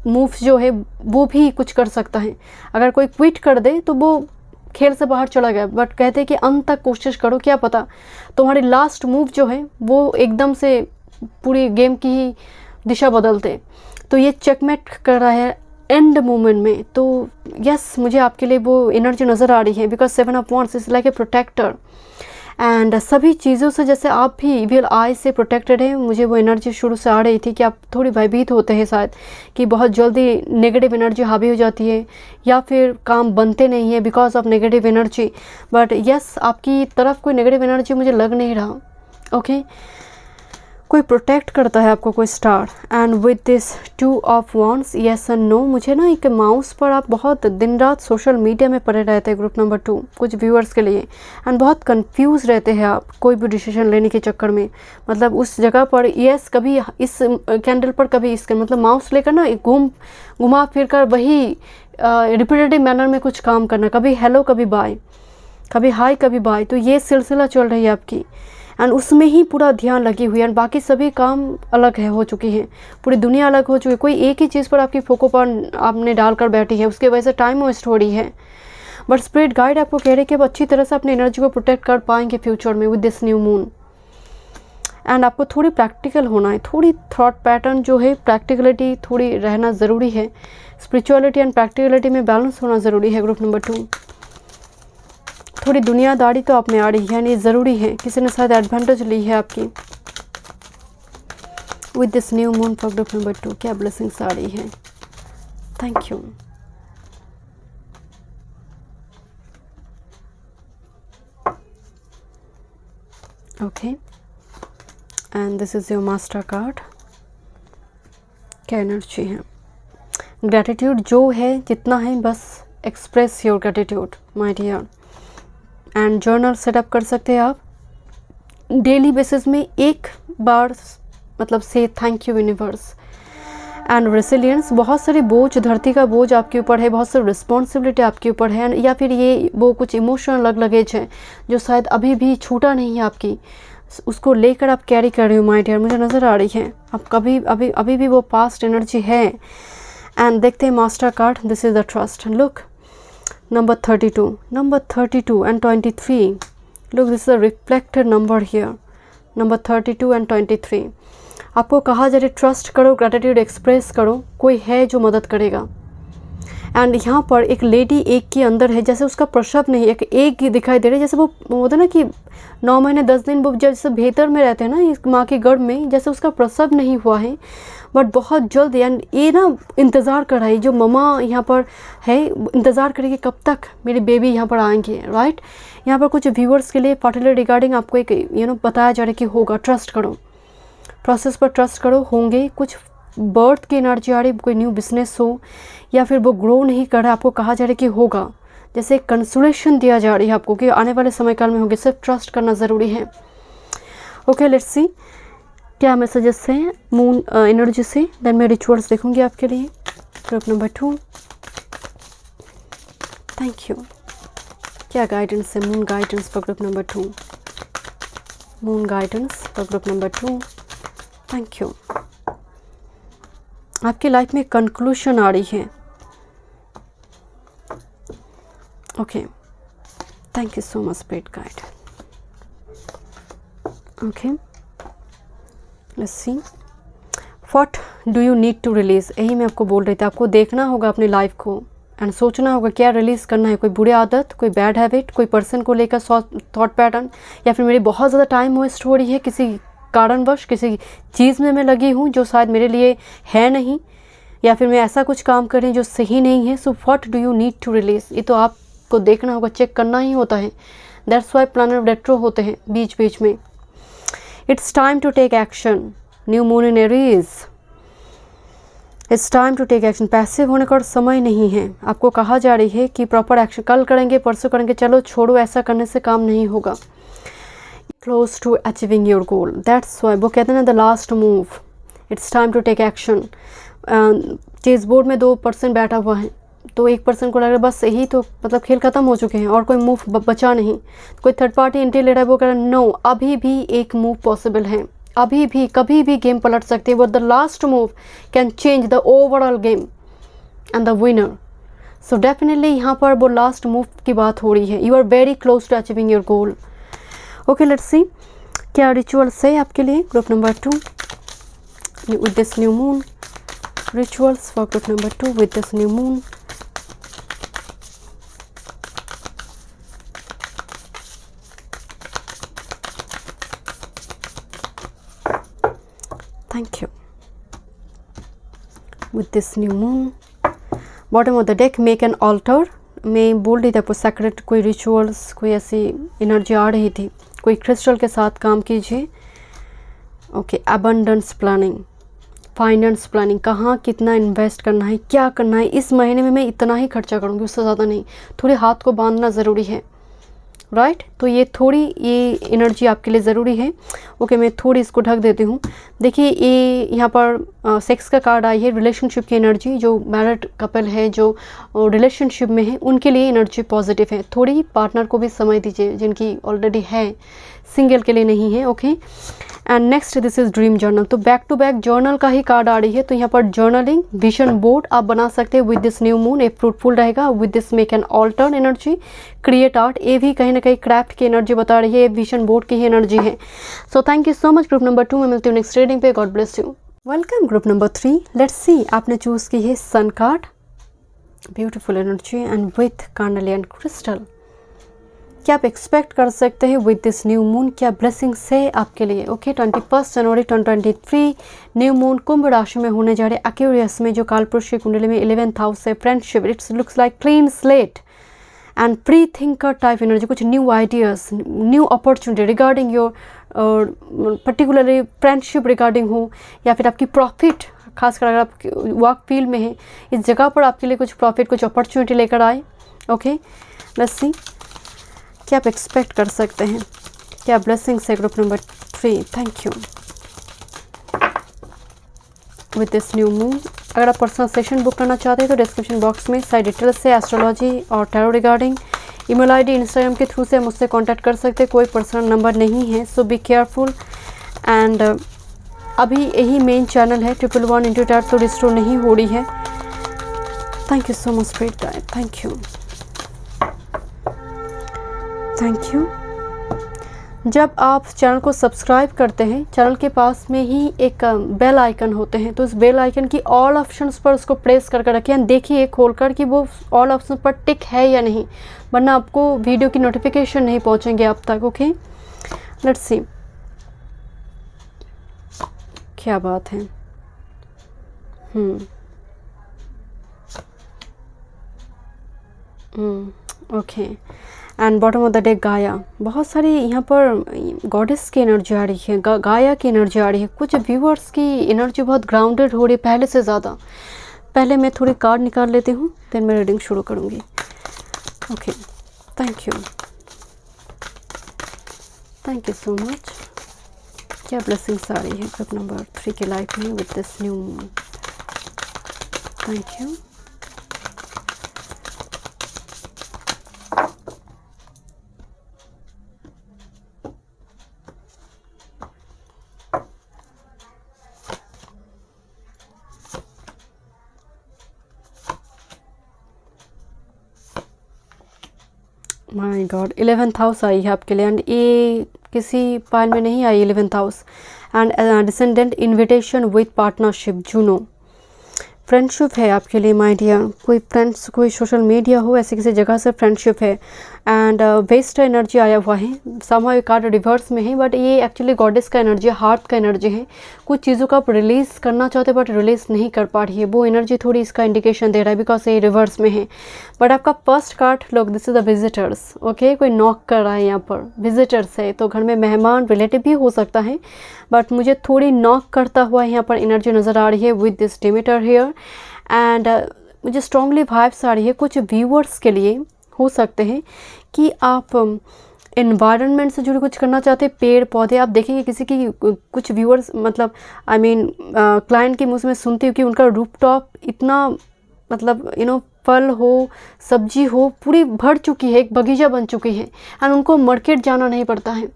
मूव जो है वो भी कुछ कर सकता है। अगर कोई क्विट कर दे तो वो खेल से बाहर चला गया, बट कहते हैं कि अंत तक कोशिश करो, क्या पता तुम्हारी लास्ट मूव जो है वो एकदम से पूरी गेम की ही दिशा बदलते। तो ये चेकमेट कर रहा है एंड मोमेंट में। तो यस, मुझे आपके लिए वो एनर्जी नज़र आ रही है, because 7 of wands is like a protector, and सभी चीज़ों से जैसे आप भी इविल आई से प्रोटेक्टेड है। मुझे वो एनर्जी शुरू से आ रही थी कि आप थोड़ी भयभीत होते हैं शायद, कि बहुत जल्दी नेगेटिव एनर्जी हावी हो जाती है या फिर काम बनते नहीं है because of negative energy. But yes, आपकी तरफ कोई नेगेटिव एनर्जी मुझे लग नहीं रहा। ओके, कोई प्रोटेक्ट करता है आपको, कोई star. And with this 2 of wands, yes and no. मुझे ना एक माउस पर आप बहुत दिन रात सोशल मीडिया में पड़े रहते हैं ग्रुप नंबर 2 कुछ व्यूअर्स के लिए, एंड बहुत कंफ्यूज रहते हैं आप कोई भी डिसीजन लेने के चक्कर में। मतलब उस जगह पर येस, कभी इस कैंडल पर कभी इस, मतलब माउस लेकर ना घुमा फिर कर वही रिपीटेटिव मैनर में कुछ काम करना, कभी हेलो कभी बाय, कभी हाई कभी बाय। तो ये सिलसिला चल रही है आपकी, एंड उसमें ही पूरा ध्यान लगी हुई है, एंड बाकी सभी काम अलग है हो चुकी है, पूरी दुनिया अलग हो चुकी है। कोई एक ही चीज़ पर आपकी फोको पर आपने डालकर बैठी है, उसके वजह से टाइम वेस्ट हो रही है। बट स्पिरिट गाइड आपको कह रहे हैं कि आप अच्छी तरह से अपनी एनर्जी को प्रोटेक्ट कर पाएंगे फ्यूचर में with this new moon. And आपको थोड़ी प्रैक्टिकल होना है, थोड़ी थॉट पैटर्न जो है, प्रैक्टिकलिटी थोड़ी रहना ज़रूरी है। स्पिरिचुअलिटी एंड प्रैक्टिकलिटी में बैलेंस होना ज़रूरी है ग्रुप नंबर 2। थोड़ी दुनियादारी तो आप में आ रही है, ये ज़रूरी है। किसी ने शायद एडवांटेज ली है आपकी with this new moon for group number 2। क्या ब्लेसिंग्स आ रही है? Thank you. Okay, and this is your master card. क्या एनर्जी है? ग्रैटिट्यूड जो है जितना है, बस express your gratitude my dear. And journal setup कर सकते हैं आप डेली बेसिस में एक बार, मतलब से thank you universe. And resilience, बहुत सारे बोझ, धरती का बोझ आपके ऊपर है, बहुत सारी रिस्पॉन्सिबिलिटी आपके ऊपर है, या फिर ये वो कुछ इमोशनल लगेज है जो शायद अभी भी छूटा नहीं है आपकी, उसको लेकर आप कैरी कर रहे हो माय डियर, मुझे नज़र आ रही है। आप कभी अभी भी वो पास्ट एनर्जी है। एंड देखते हैं master card, this is the trust. Look number 32 and 23. Look, this is a reflected number here. Number 32 and 23. आपको कहा जा रहा है ट्रस्ट करो, ग्रैटिट्यूड एक्सप्रेस करो, कोई है जो मदद करेगा। एंड यहाँ पर एक लेडी एक के अंदर है, जैसे उसका प्रसव नहीं, एक ही दिखाई दे रहा है, जैसे वो होता है ना कि 9 महीने 10 दिन वो जैसे भीतर में रहते हैं ना इस माँ के गर्भ में, जैसे उसका प्रसव नहीं हुआ है, बट बहुत जल्द। एंड ये ना इंतज़ार कर रहा है, जो ममा यहाँ पर है इंतज़ार करेगी कब तक मेरे बेबी यहाँ पर आएंगे, राइट। यहाँ पर कुछ व्यूअर्स के लिए फर्टिलिटी रिगार्डिंग आपको एक बताया जा रहा है कि होगा, ट्रस्ट करो, प्रोसेस पर ट्रस्ट करो, होंगे। कुछ बर्थ की एनर्जी आ रही, कोई न्यू बिजनेस हो या फिर वो ग्रो नहीं कर रहा, आपको कहा जा रहा है कि होगा, जैसे कंसोलेशन दिया जा रही है आपको कि आने वाले समय काल में होंगे, सिर्फ ट्रस्ट करना ज़रूरी है। ओके, लेट्स सी क्या मैसेजेस हैं मून एनर्जी से, देन मैं रिचुअल्स देखूंगी आपके लिए। Group number 2, thank you. क्या गाइडेंस है? Moon guidance for group number 2, moon guidance for group number 2, thank you. आपकी लाइफ में कंक्लूशन आ रही है। Okay, thank you so much spirit guide. Okay, let's see what do you need to release. यही मैं आपको बोल रही थी, आपको देखना होगा अपनी लाइफ को एंड सोचना होगा क्या रिलीज़ करना है। कोई बुरी आदत, कोई बैड हैबिट, कोई पर्सन को लेकर थॉट पैटर्न, या फिर मेरी बहुत ज़्यादा टाइम वेस्ट हो रही है किसी कारणवश किसी चीज़ में मैं लगी हूँ जो शायद मेरे लिए है नहीं, या फिर मैं ऐसा कुछ काम कर रही हूँ जो सही नहीं है। So what do you need to release, ये तो आपको देखना होगा, चेक करना ही होता है। दैट्स वाई प्लानर रेट्रो होते हैं बीच बीच में। It's time to take action, new moon in Aries, it's time to take action. Passive होने का समय नहीं है, आपको कहा जा रही है कि प्रॉपर एक्शन कल करेंगे, परसों करेंगे, चलो छोड़ो, ऐसा करने से काम नहीं होगा। Close to achieving your goal, that's why वो कहते हैं ना the last move, it's time to take action. Chess board में 2% बैठा हुआ है, तो 1% को लग रहा है बस यही तो मतलब खेल खत्म हो चुके हैं और कोई मूव बचा नहीं। कोई थर्ड पार्टी एंट्री ले रहा है, वो कह रहा है नो, अभी भी एक मूव पॉसिबल है, अभी भी कभी भी गेम पलट सकती है। But the last move can change the overall game and the winner. So definitely यहाँ पर वो लास्ट मूव की बात हो रही है। You are very close to achieving your goal. Okay, let's see क्या रिचुअल्स है आपके लिए group number 2 with this new moon. Rituals for group number 2 with this new moon. Thank you. With this new moon, bottom of the deck, make an altar. मैं बोल रही थी आपको secret कोई रिचुअल्स, कोई ऐसी एनर्जी आ रही थी, कोई क्रिस्टल के साथ काम कीजिए। Okay, abundance planning, finance planning, कहाँ कितना इन्वेस्ट करना है, क्या करना है, इस महीने में मैं इतना ही खर्चा करूँगी, उससे ज़्यादा नहीं। थोड़े हाथ को बांधना ज़रूरी है, राइट तो ये थोड़ी ये एनर्जी आपके लिए ज़रूरी है। ओके, मैं थोड़ी इसको ढक देती हूँ। देखिए ये यहाँ पर सेक्स का कार्ड आई है, रिलेशनशिप की एनर्जी। जो मैरिड कपल है, जो रिलेशनशिप में है, उनके लिए एनर्जी पॉजिटिव है। थोड़ी पार्टनर को भी समय दीजिए, जिनकी ऑलरेडी है, सिंगल के लिए नहीं है। Okay, and next this is dream journal. तो बैक टू बैक जर्नल का ही कार्ड आ रही है, तो यहाँ पर जर्नलिंग, विजन बोर्ड आप बना सकते हैं विद दिस न्यू मून। ये फ्रूटफुल रहेगा। With this make an altar energy, create art, ये भी कहीं ना कहीं क्राफ्ट की एनर्जी बता रही है, ये विजन बोर्ड की ही एनर्जी है। So thank you so much group number 2 में मिलती हूँ नेक्स्ट रीडिंग पे। God bless you. Welcome group number 3। Let's see आपने चूज की है sun card, beautiful energy and with carnelian crystal. क्या आप एक्सपेक्ट कर सकते हैं विद दिस न्यू मून, क्या ब्लेसिंग्स है आपके लिए। ओके, 21 जनवरी 2023 न्यू मून कुंभ राशि में होने जा रहे एक्वेरियस में, जो कालपुरुष की कुंडली में 11th हाउस है। Friendship, it's looks like clean slate and free thinker type energy. कुछ new ideas, new opportunity regarding your particularly friendship regarding हो, या फिर आपकी प्रॉफिट, खासकर अगर आप वर्क फील्ड में है, इस जगह पर आपके लिए कुछ प्रॉफिट, कुछ अपॉर्चुनिटी लेकर आए। ओके, लेट्स सी क्या आप एक्सपेक्ट कर सकते हैं, क्या ब्लेसिंग्स है group number 3। Thank you. With this new moon, अगर आप पर्सनल सेशन बुक करना चाहते हैं तो डिस्क्रिप्शन बॉक्स में सारी डिटेल्स से एस्ट्रोलॉजी और tarot regarding email ID Instagram के थ्रू से मुझसे कांटेक्ट कर सकते हैं। कोई पर्सनल नंबर नहीं है, सो बी केयरफुल। एंड अभी यही मेन चैनल है 11 इंटू टैट, तो रिस्टोर नहीं हो रही है। Thank you so much for your time. Thank you, thank you. जब आप चैनल को सब्सक्राइब करते हैं, चैनल के पास में ही एक बेल आइकन होते हैं, तो उस बेल आइकन की ऑल ऑप्शंस पर उसको प्रेस करके रखिए एंड देखिए खोलकर कि वो ऑल ऑप्शन पर टिक है या नहीं, वरना आपको वीडियो की नोटिफिकेशन नहीं पहुंचेंगे आप तक। ओके, लेट्स सी क्या बात है। Okay, and bottom of the day गाया। बहुत सारी यहाँ पर गॉडेस की एनर्जी आ रही है, गाया की एनर्जी आ रही है। कुछ व्यूअर्स की एनर्जी बहुत ग्राउंडेड हो रही है पहले से ज़्यादा। पहले मैं थोड़ी कार्ड निकाल लेती हूँ, देन मैं रीडिंग शुरू करूँगी। Okay, thank you, thank you so much. क्या ब्लेसिंग्स आ रही है ग्रुप नंबर 3 के लाइफ में with this new moon. Thank you. My God, 11th house I है आपके लिए, एंड ये किसी पाइल में नहीं आई 11th house. And descendant invitation with partnership, Juno. Friendship है आपके लिए माय डियर, कोई फ्रेंड्स, कोई सोशल मीडिया हो, ऐसे किसी जगह से फ्रेंडशिप है। एंड वेस्ट एनर्जी आया हुआ है। समहाउ ये कार्ड रिवर्स में है, बट ये एक्चुअली गॉडेस का एनर्जी है, हार्ट का एनर्जी है। कुछ चीज़ों को आप रिलीज़ करना चाहते हो बट रिलीज़ नहीं कर पा रही है, वो एनर्जी थोड़ी इसका इंडिकेशन दे रहा है बिकॉज ये रिवर्स में है। बट आपका फर्स्ट कार्ड लोग, this is the visitors. Okay, कोई नॉक कर रहा है यहाँ पर, विजिटर्स है तो घर में मेहमान रिलेटिव भी हो सकता है, बट मुझे थोड़ी नॉक करता हुआ यहाँ पर एनर्जी नज़र आ रही है with this Demeter here. And मुझे स्ट्रांगली वाइब्स आ रही है कुछ व्यूअर्स के लिए, हो सकते हैं कि आप एनवायरनमेंट से जुड़े कुछ करना चाहते हैं, पेड़ पौधे। आप देखेंगे किसी की, कुछ व्यूअर्स मतलब आई मीन क्लाइंट के मुँह में सुनती हूँ कि उनका रूफटॉप इतना मतलब फल हो, सब्जी हो, पूरी भर चुकी है, एक बगीचा बन चुकी है एंड उनको मार्केट जाना नहीं पड़ता है।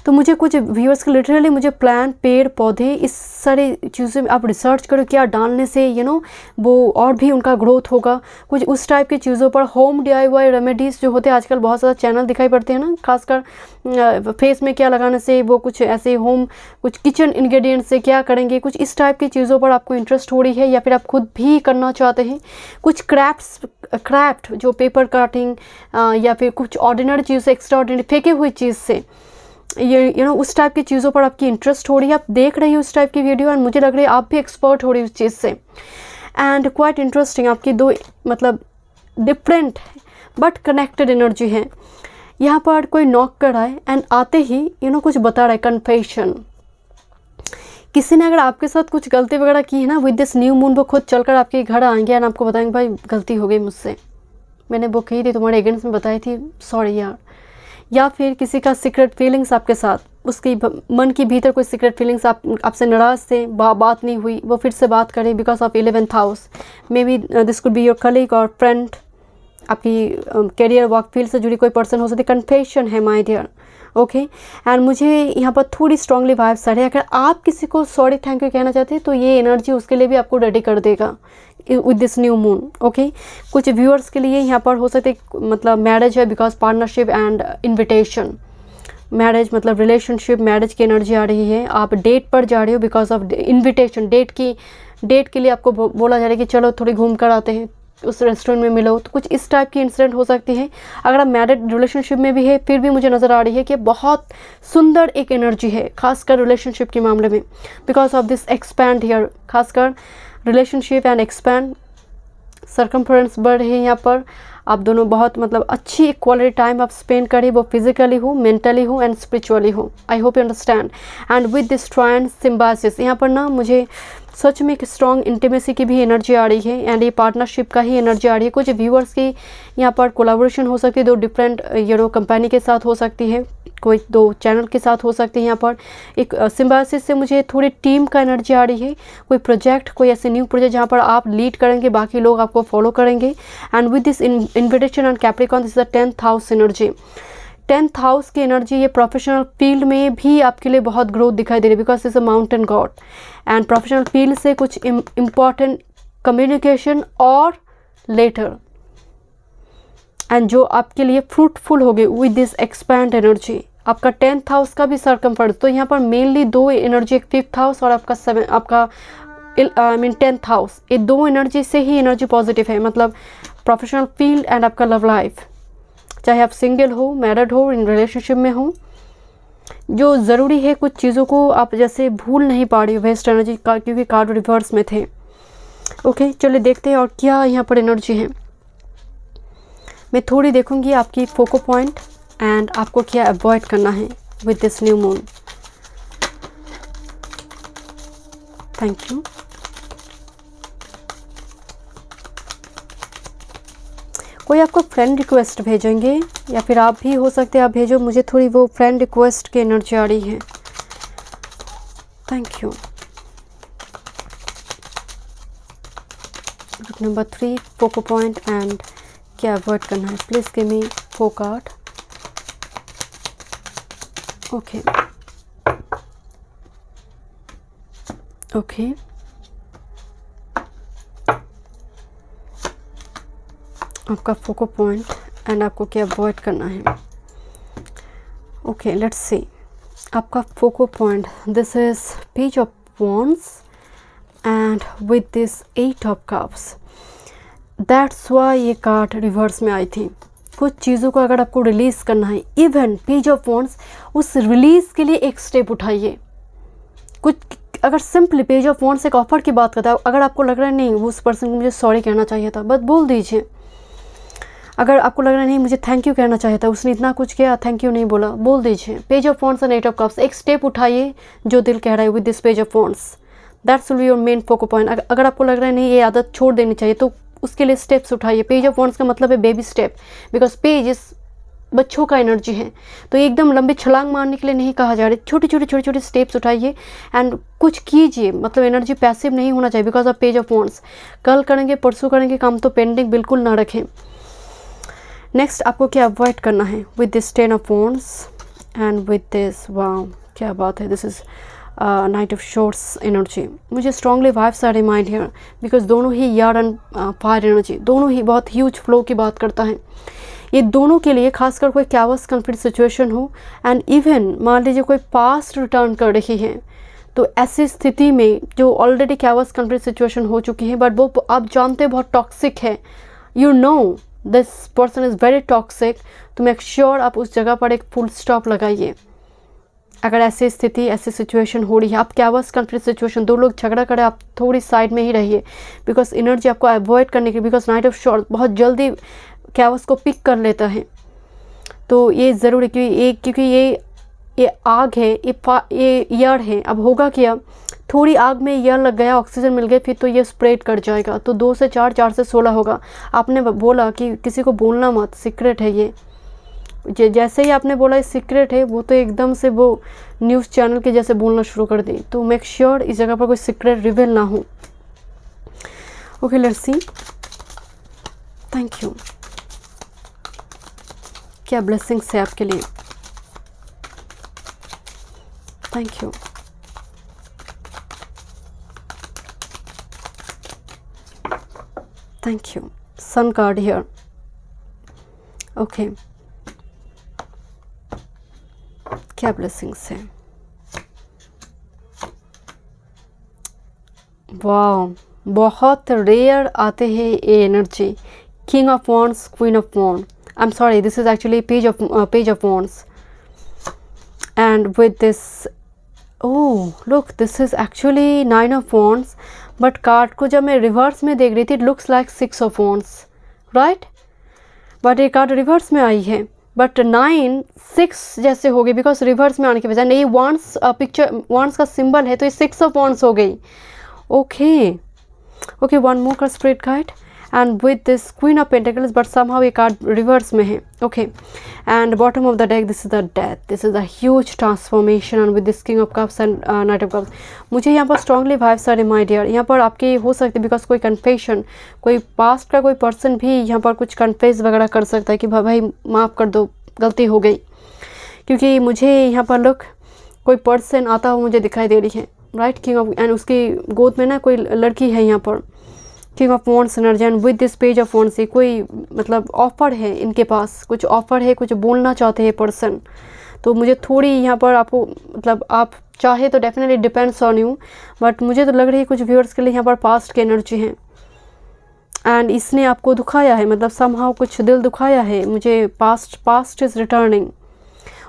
तो मुझे कुछ व्यूअर्स के लिटरली मुझे प्लांट, पेड़ पौधे, इस सारी चीज़ें आप रिसर्च करो क्या डालने से वो और भी उनका ग्रोथ होगा। कुछ उस टाइप की चीज़ों पर होम DIY रेमेडीज़ जो होते हैं आजकल बहुत ज़्यादा चैनल दिखाई पड़ते हैं ना, खासकर फेस में क्या लगाने से, वो कुछ ऐसे होम, कुछ किचन इंग्रेडिएंट्स से क्या करेंगे, कुछ इस टाइप की चीज़ों पर आपको इंटरेस्ट हो रही है या फिर आप खुद भी करना चाहते हैं। कुछ क्राफ्ट जो पेपर कटिंग या फिर कुछ ऑर्डिनरी चीज़ से, एक्स्ट्रा ऑर्डिनरी फेंके हुई चीज़ से, ये उस टाइप की चीज़ों पर आपकी इंटरेस्ट हो रही है, आप देख रही हो उस टाइप की वीडियो एंड मुझे लग रही है आप भी एक्सपर्ट हो रही है उस चीज़ से। एंड क्वाइट इंटरेस्टिंग, आपकी दो मतलब डिफरेंट बट कनेक्टेड एनर्जी है। यहाँ पर कोई नॉक कर रहा है एंड आते ही कुछ बता रहा है, कन्फेशन। किसी ने अगर आपके साथ कुछ गलती वगैरह की है ना, विद दिस न्यू मून वो खुद चलकर आपके घर आएंगे एंड आपको बताएंगे भाई गलती हो गई मुझसे, मैंने वो की थी, तुम्हारे अगेंस्ट में बताई थी, सॉरी यार। या फिर किसी का सीक्रेट फीलिंग्स आपके साथ, उसकी मन के भीतर कोई सीक्रेट फीलिंग्स आपसे नाराज़ थे, बात नहीं हुई, वो फिर से बात करें because of 11th house. May be this could be your colleague और फ्रेंड, आपकी करियर वर्क फील्ड से जुड़ी कोई पर्सन हो सकती है। कन्फेशन है माय डियर। ओके, एंड मुझे यहाँ पर थोड़ी स्ट्रांगली वाइब्स आ रही है। अगर आप किसी को सॉरी थैंक यू कहना चाहते हैं तो ये एनर्जी उसके लिए भी आपको रेडी कर देगा with this new moon. Okay, कुछ व्यूअर्स के लिए यहाँ पर हो सकते मतलब मैरिज है because partnership and invitation. Marriage मतलब रिलेशनशिप, मैरिज की एनर्जी आ रही है। आप डेट पर जा रहे हो बिकॉज ऑफ इन्विटेशन, डेट के लिए आपको बोला जा रहा है कि चलो थोड़ी घूम कर आते हैं, उस रेस्टोरेंट में मिलो। तो कुछ इस टाइप की इंसिडेंट हो सकती है। अगर आप मैरिड रिलेशनशिप में भी है फिर भी मुझे नज़र आ रही है कि बहुत सुंदर एक एनर्जी है, खासकर रिलेशनशिप के मामले में, because of this expand here. खासकर रिलेशनशिप एंड एक्सपैंड, सर्कमफ्रेंस बढ़ रही है यहाँ पर। आप दोनों बहुत मतलब अच्छी क्वालिटी टाइम आप स्पेंड करें, वो फिजिकली हो, मेंटली हो एंड स्पिरिचुअली हो। I hope you understand. And with this trine symbiosis, यहाँ पर ना मुझे सच में एक स्ट्रॉन्ग इंटीमेसी की भी एनर्जी आ रही है एंड ये पार्टनरशिप का ही एनर्जी आ रही है। कुछ व्यूअर्स की यहाँ पर कोलैबोरेशन हो सकती है, दो डिफरेंट कंपनी के साथ हो सकती है, कोई दो चैनल के साथ हो सकती है। यहाँ पर एक सिम्बासिस से मुझे थोड़ी टीम का एनर्जी आ रही है, कोई प्रोजेक्ट, कोई ऐसे न्यू प्रोजेक्ट जहाँ पर आप लीड करेंगे, बाकी लोग आपको फॉलो करेंगे। And with this invitation and Capricorn, this is the 10th house energy. 10th house की एनर्जी ये प्रोफेशनल फील्ड में भी आपके लिए बहुत ग्रोथ दिखाई दे रही है because is a mountain God. And professional field से कुछ इम्पॉर्टेंट कम्युनिकेशन और लेटर एंड जो आपके लिए फ्रूटफुल हो गए विद दिस एक्सपैंड एनर्जी। आपका 10th हाउस का भी सर्कमफरेंस, तो यहाँ पर मेनली दो एनर्जी, एक 5th हाउस और आपका 10th हाउस, ये दो एनर्जी से ही एनर्जी पॉजिटिव है। मतलब प्रोफेशनल फील्ड एंड आपका लव लाइफ, चाहे आप सिंगल हो, मैरिड हो, इन रिलेशनशिप में हो, जो ज़रूरी है कुछ चीज़ों को आप जैसे भूल नहीं पा रही हो वेस्ट एनर्जी का, क्योंकि कार्ड रिवर्स में थे। ओके, चलिए देखते हैं और क्या यहाँ पर एनर्जी है। मैं थोड़ी देखूंगी आपकी फोको पॉइंट एंड आपको क्या अवॉइड करना है with this new moon. Thank you. कोई आपको फ्रेंड रिक्वेस्ट भेजेंगे या फिर आप भी हो सकते हैं आप भेजो, मुझे थोड़ी वो फ्रेंड रिक्वेस्ट की एनर्जी आ रही है। Thank you. Group number 3 फोको point and क्या अवॉइड करना है, please give me 4 card. Okay okay, आपका फोको पॉइंट एंड आपको क्या अवॉइड करना है। ओके, लेट्स सी आपका focal point. This is page of wands and with this 8 of cups. That's why ये कार्ड रिवर्स में आई थी। कुछ चीज़ों को अगर आपको रिलीज़ करना है, इवन पेज ऑफ वॉन्ड्स, उस रिलीज़ के लिए एक स्टेप उठाइए। कुछ अगर सिंपली पेज ऑफ वॉन्ड्स एक ऑफर की बात करता है, अगर आपको लग रहा है नहीं उस पर्सन को मुझे सॉरी कहना चाहिए था, बस बोल दीजिए। अगर आपको लग रहा है नहीं मुझे थैंक यू कहना चाहिए था, उसने इतना कुछ किया, थैंक यू नहीं बोला, बोल दीजिए। पेज ऑफ वॉन्ड्स और 8 ऑफ कप्स, एक स्टेप उठाइए जो दिल कह रहा है with this page of wands. That's will be your main focal point. अगर आपको लग रहा है नहीं ये आदत छोड़ देनी चाहिए, तो उसके लिए स्टेप्स उठाइए। पेज ऑफ वॉन्ड्स का मतलब है बेबी स्टेप, बिकॉज पेज इस बच्चों का एनर्जी है, तो एकदम लंबे छलांग मारने के लिए नहीं कहा जा रहा। छोटे छोटे स्टेप्स उठाइए एंड कुछ कीजिए। मतलब एनर्जी पैसिव नहीं होना चाहिए because of page of wands. कल करेंगे परसों करेंगे काम तो पेंडिंग बिल्कुल ना रखें। नेक्स्ट आपको क्या अवॉइड करना है with this 10 of wands and with this, wow क्या बात है, this is knight of swords energy. मुझे strongly vibes are remind here because दोनों ही यार एंड फायर एनर्जी, दोनों ही बहुत ह्यूज फ्लो की बात करता है। ये दोनों के लिए खासकर कोई कैवस कॉन्फ्लिक्ट सिचुएशन हो एंड इवन मान लीजिए कोई पास्ट रिटर्न कर रही है, तो ऐसी स्थिति में जो ऑलरेडी कैवस कॉन्फ्लिक्ट सिचुएशन हो चुकी है बट वो आप जानते हैं बहुत टॉक्सिक है, you know this person is very toxic, तो मेक श्योर आप उस जगह पर एक फुल स्टॉप लगाइए। अगर ऐसी स्थिति ऐसी सिचुएशन हो रही है, आप कैवस कॉन्फ्लिक्ट सिचुएशन, दो लोग झगड़ा करें, आप थोड़ी साइड में ही रहिए बिकॉज एनर्जी आपको अवॉइड करने की, बिकॉज नाइट ऑफ शॉर्ट बहुत जल्दी कैवस को पिक कर लेता है। तो ये ज़रूरी क्योंकि ये आग है, ये एयर है। अब होगा क्या, थोड़ी आग में एयर लग गया, ऑक्सीजन मिल गई, फिर तो ये स्प्रेड कर जाएगा, तो 2 से 4, 4 से 16 होगा। आपने बोला कि किसी को बोलना मत, सीक्रेट है ये। जैसे ही आपने बोला सीक्रेट है, वो तो एकदम से वो न्यूज़ चैनल के जैसे बोलना शुरू कर दी। तो मेक श्योर इस जगह पर कोई सीक्रेट रिवील ना हो। Okay let's see, thank you. क्या ब्लेसिंग्स है आपके लिए, thank you. Thank you. Sun card here, okay क्या ब्लेसिंग्स है, वाह बहुत रेयर आते हैं ये energy. King of wands, queen of wand, I am sorry this is actually page of wands and with this, oh look this is actually 9 of wands, but card को जब मैं रिवर्स में देख रही थी looks like 6 of wands, right, but ये card reverse में आई है, बट 9 6 जैसे हो गई बिकॉज रिवर्स में आने की वजह नहीं, वॉन्ड्स पिक्चर वॉन्ड्स का सिंबल है तो ये 6 ऑफ वॉन्ड्स हो गई। Okay okay, one more card spread guide and with this queen of pentacles, but somehow ये कार्ड रिवर्स में है। Okay and bottom of the deck this is the death, this is a huge transformation and with this king of cups and knight of cups. मुझे यहाँ पर strongly vibes are my dear, यहाँ पर आपके हो सकते बिकॉज कोई confession, कोई पास्ट का कोई पर्सन भी यहाँ पर कुछ कन्फेस वगैरह कर सकता है कि भाई माफ़ कर दो गलती हो गई, क्योंकि मुझे यहाँ पर लोग कोई पर्सन आता हुआ मुझे दिखाई दे रही है, राइट, किंग ऑफ एंड उसकी गोद में ना कोई लड़की है यहाँ पर, king of wands energy and with this page of wands. कोई मतलब ऑफर है इनके पास, कुछ ऑफर है, कुछ बोलना चाहते हैं पर्सन। तो मुझे थोड़ी यहाँ पर आपको मतलब आप चाहे तो definitely depends on you, but मुझे तो लग रही है कुछ व्यूअर्स के लिए यहाँ पर पास्ट की एनर्जी है एंड इसने आपको दुखाया है, मतलब समहाउ कुछ दिल दुखाया है। मुझे past is returning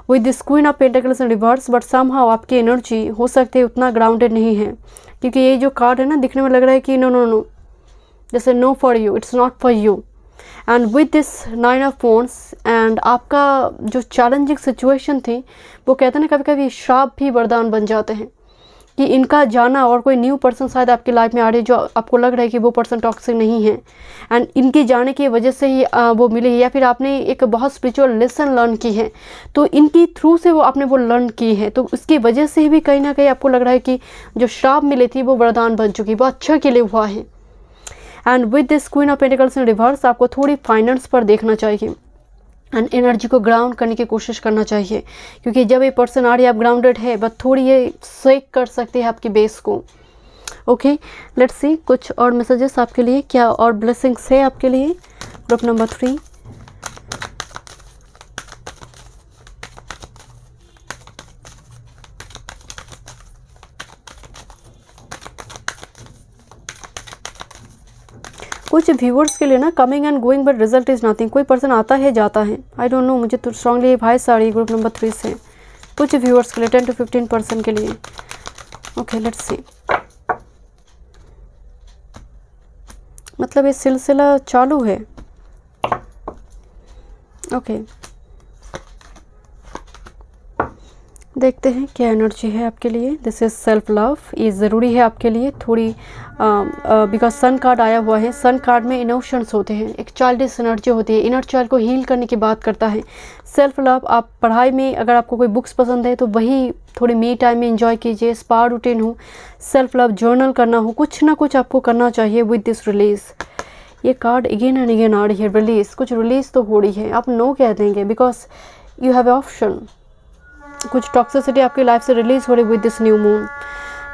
with this queen of pentacles in reverse, but somehow आपकी एनर्जी हो सकती है उतना ग्राउंडेड नहीं है, क्योंकि ये जो कार्ड है ना दिखने में लग रहा है कि नो नो नो, जैसे no for you, it's not for you. And with this 9 of wands and आपका जो चैलेंजिंग सिचुएशन थी, वो कहते हैं ना कभी कभी श्राप भी वरदान बन जाते हैं, कि इनका जाना और कोई न्यू पर्सन शायद आपकी लाइफ में आ रही है जो आपको लग रहा है कि वो पर्सन टॉक्सिक नहीं है एंड इनके जाने की वजह से ही वो मिले, या फिर आपने एक बहुत स्पिरिचुअल लेसन लर्न की है, तो इनकी थ्रू से वो आपने वो लर्न की है, तो उसकी वजह से भी कहीं ना कहीं आपको लग रहा है कि जो श्राप मिली थी वो वरदान बन चुकी, वो अच्छा के लिए हुआ है। And with this queen of pentacles in reverse आपको थोड़ी फाइनेंस पर देखना चाहिए एंड एनर्जी को ग्राउंड करने की कोशिश करना चाहिए, क्योंकि जब ये पर्सन आ रही है आप ग्राउंडेड है, बट थोड़ी ये शेक कर सकती है आपकी बेस को। ओके लेट्स सी कुछ और मैसेजेस आपके लिए, क्या और ब्लेसिंग्स है आपके लिए। ग्रुप नंबर 3, कुछ व्यूअर्स के लिए ना coming and going but result is nothing, कोई पर्सन आता है जाता है, आई डोंट नो, मुझे तो स्ट्रांगली वाइब्स आ रही है ग्रुप नंबर 3 से कुछ व्यूअर्स के लिए 10 to 15% के लिए। ओके लेट्स सी, मतलब ये सिलसिला चालू है। ओके देखते हैं क्या एनर्जी है आपके लिए। दिस इज़ सेल्फ लव, ये ज़रूरी है आपके लिए थोड़ी, बिकॉज सन कार्ड आया हुआ है। सन कार्ड में इमोशंस होते हैं, एक चाइल्डिश एनर्जी होती है, इनर चाइल्ड को हील करने की बात करता है। सेल्फ लव, आप पढ़ाई में अगर आपको कोई बुक्स पसंद है तो वही थोड़ी मी टाइम में एंजॉय कीजिए, स्पा रूटीन हो, सेल्फ लव जर्नल करना हो, कुछ ना कुछ आपको करना चाहिए विद दिस रिलीज़। ये कार्ड अगेन एंड अगेन आ रही है, रिलीज़, कुछ रिलीज़ तो हो रही है, आप नो कह देंगे बिकॉज यू हैव ऑप्शन। कुछ टॉक्सिसिटी आपकी लाइफ से रिलीज हो रही with this new moon.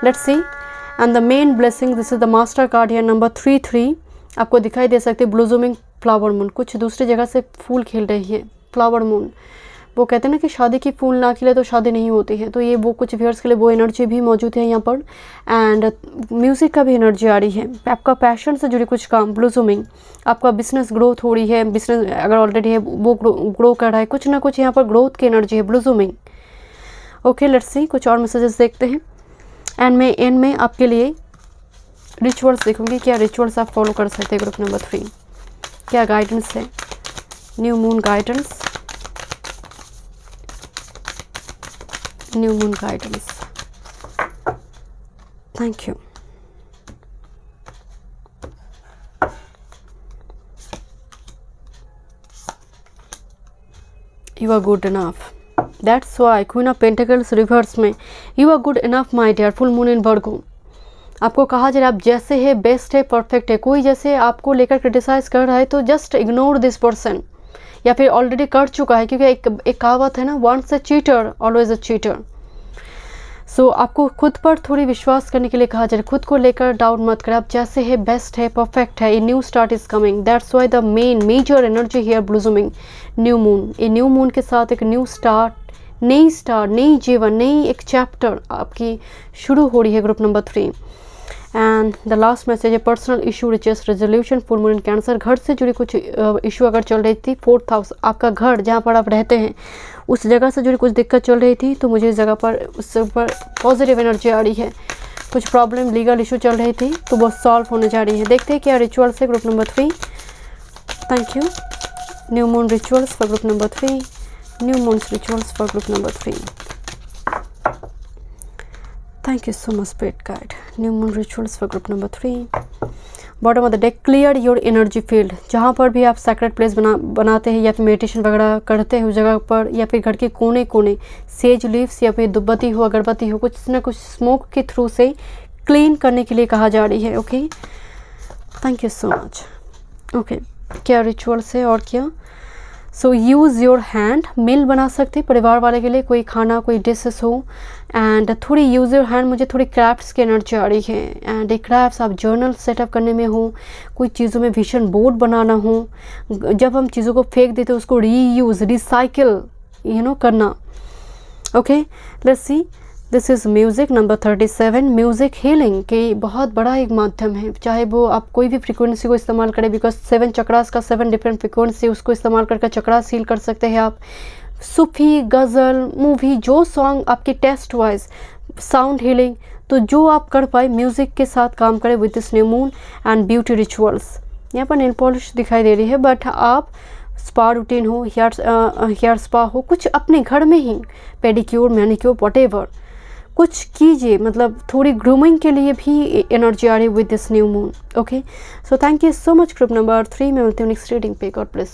Let's see and the main blessing, this is the master card है नंबर 3 आपको दिखाई दे सकते ब्लूजूमिंग फ्लावर मून। कुछ दूसरी जगह से फूल खिल रही है, फ्लावर मून। वो कहते हैं ना कि शादी की फूल ना खिले तो शादी नहीं होती है, तो ये वो कुछ व्यूअर्स के लिए वो एनर्जी भी मौजूद है यहाँ पर। एंड म्यूज़िक का भी एनर्जी आ रही है, आपका पैशन से जुड़े कुछ काम ब्लूजूमिंग, आपका बिजनेस ग्रोथ हो रही है, बिजनेस अगर ऑलरेडी है वो ग्रो कर रहा है, कुछ ना कुछ यहाँ पर ग्रोथ की एनर्जी है, ब्लूजूमिंग। ओके लेट्स सी, कुछ और मैसेजेस देखते हैं। एंड मैं एंड में आपके लिए रिचुअल्स देखूंगी, क्या रिचुअल्स आप फॉलो कर सकते हैं ग्रुप नंबर 3, क्या गाइडेंस है, new moon guidance, new moon guidance. Thank you. You are good enough, that's why queen of pentacles reverse में, you are good enough my dear, full moon in Virgo. आपको कहा जा रहा है आप जैसे है बेस्ट है, परफेक्ट है। कोई जैसे आपको लेकर क्रिटिसाइज कर रहा है तो जस्ट इग्नोर दिस पर्सन, या फिर ऑलरेडी कर चुका है, क्योंकि एक कहावत है ना, once a cheater always a cheater. So आपको खुद पर थोड़ी विश्वास करने के लिए कहा जा रहा है, खुद को लेकर डाउट मत करें, आप जैसे है बेस्ट है, परफेक्ट है। A new start is coming, that's why the major energy here blooming new moon. A new moon के साथ एक न्यू स्टार्ट, नई जीवन, नई एक चैप्टर आपकी शुरू हो रही है group number 3। And the last message है personal issue reaches resolution, full moon in Cancer. घर से जुड़ी कुछ इशू अगर चल रही थी, 4th हाउस आपका घर जहाँ पर आप रहते हैं उस जगह से जुड़ी कुछ दिक्कत चल रही थी, तो मुझे इस जगह पर उससे ऊपर पॉजिटिव एनर्जी आ रही है। कुछ प्रॉब्लम लीगल इशू चल रही थी तो वो सॉल्व होने जा रही है। देखते हैं क्या रिचुअल्स है group number 3। Thank you. New moon rituals for group number 3, new moon rituals for group number 3। Thank you so much spirit guide. New moon rituals for group number 3. Bottom of the deck, clear your energy field. जहाँ पर भी आप sacred place बनाते हैं या फिर meditation वगैरह करते हैं उस जगह पर, या फिर घर के कोने कोने सेज लीव्स या फिर दुब्बती हो, अगरबत्ती हो, कुछ ना कुछ स्मोक के थ्रू से क्लीन करने के लिए कहा जा रही है। Okay thank you so much. Okay क्या रिचुअल्स है और क्या। सो यूज़ योर हैंड, मील बना सकते हैं परिवार वाले के लिए, कोई खाना कोई डिशेस हो। एंड थोड़ी यूज़ योर हैंड, मुझे थोड़ी क्राफ्ट्स की एनर्जी आ रही है। एंड एक क्राफ्ट्स आप जर्नल सेटअप करने में हो, कोई चीज़ों में विजन बोर्ड बनाना हो, जब हम चीज़ों को फेंक देते हैं उसको रीयूज़ रिसाइकिल करना। Okay let's C, this is music number 37। Music healing की बहुत बड़ा एक माध्यम है, चाहे वो आप कोई भी फ्रीक्वेंसी को इस्तेमाल करें, बिकॉज 7 चक्रास का 7 डिफरेंट फ्रीक्वेंसी, उसको इस्तेमाल करके चक्रास हील कर सकते हैं आप। सूफी, गज़ल, मूवी, जो सॉन्ग आपके टेस्ट वाइज, साउंड हीलिंग, तो जो आप कर पाए म्यूज़िक के साथ काम करें with this new moon. And beauty rituals, यहाँ पर नेल पॉलिश दिखाई दे रही है, बट आप स्पा रूटीन हो, हेयर स्पा हो, कुछ अपने घर में ही पेडिक्योर मैनिक्योर व्हाटएवर कुछ कीजिए, मतलब थोड़ी ग्रूमिंग के लिए भी एनर्जी आ रही है with this new moon. Okay so thank you so much group number 3 में मिलती हूँ नेक्स्ट रीडिंग पे। God bless.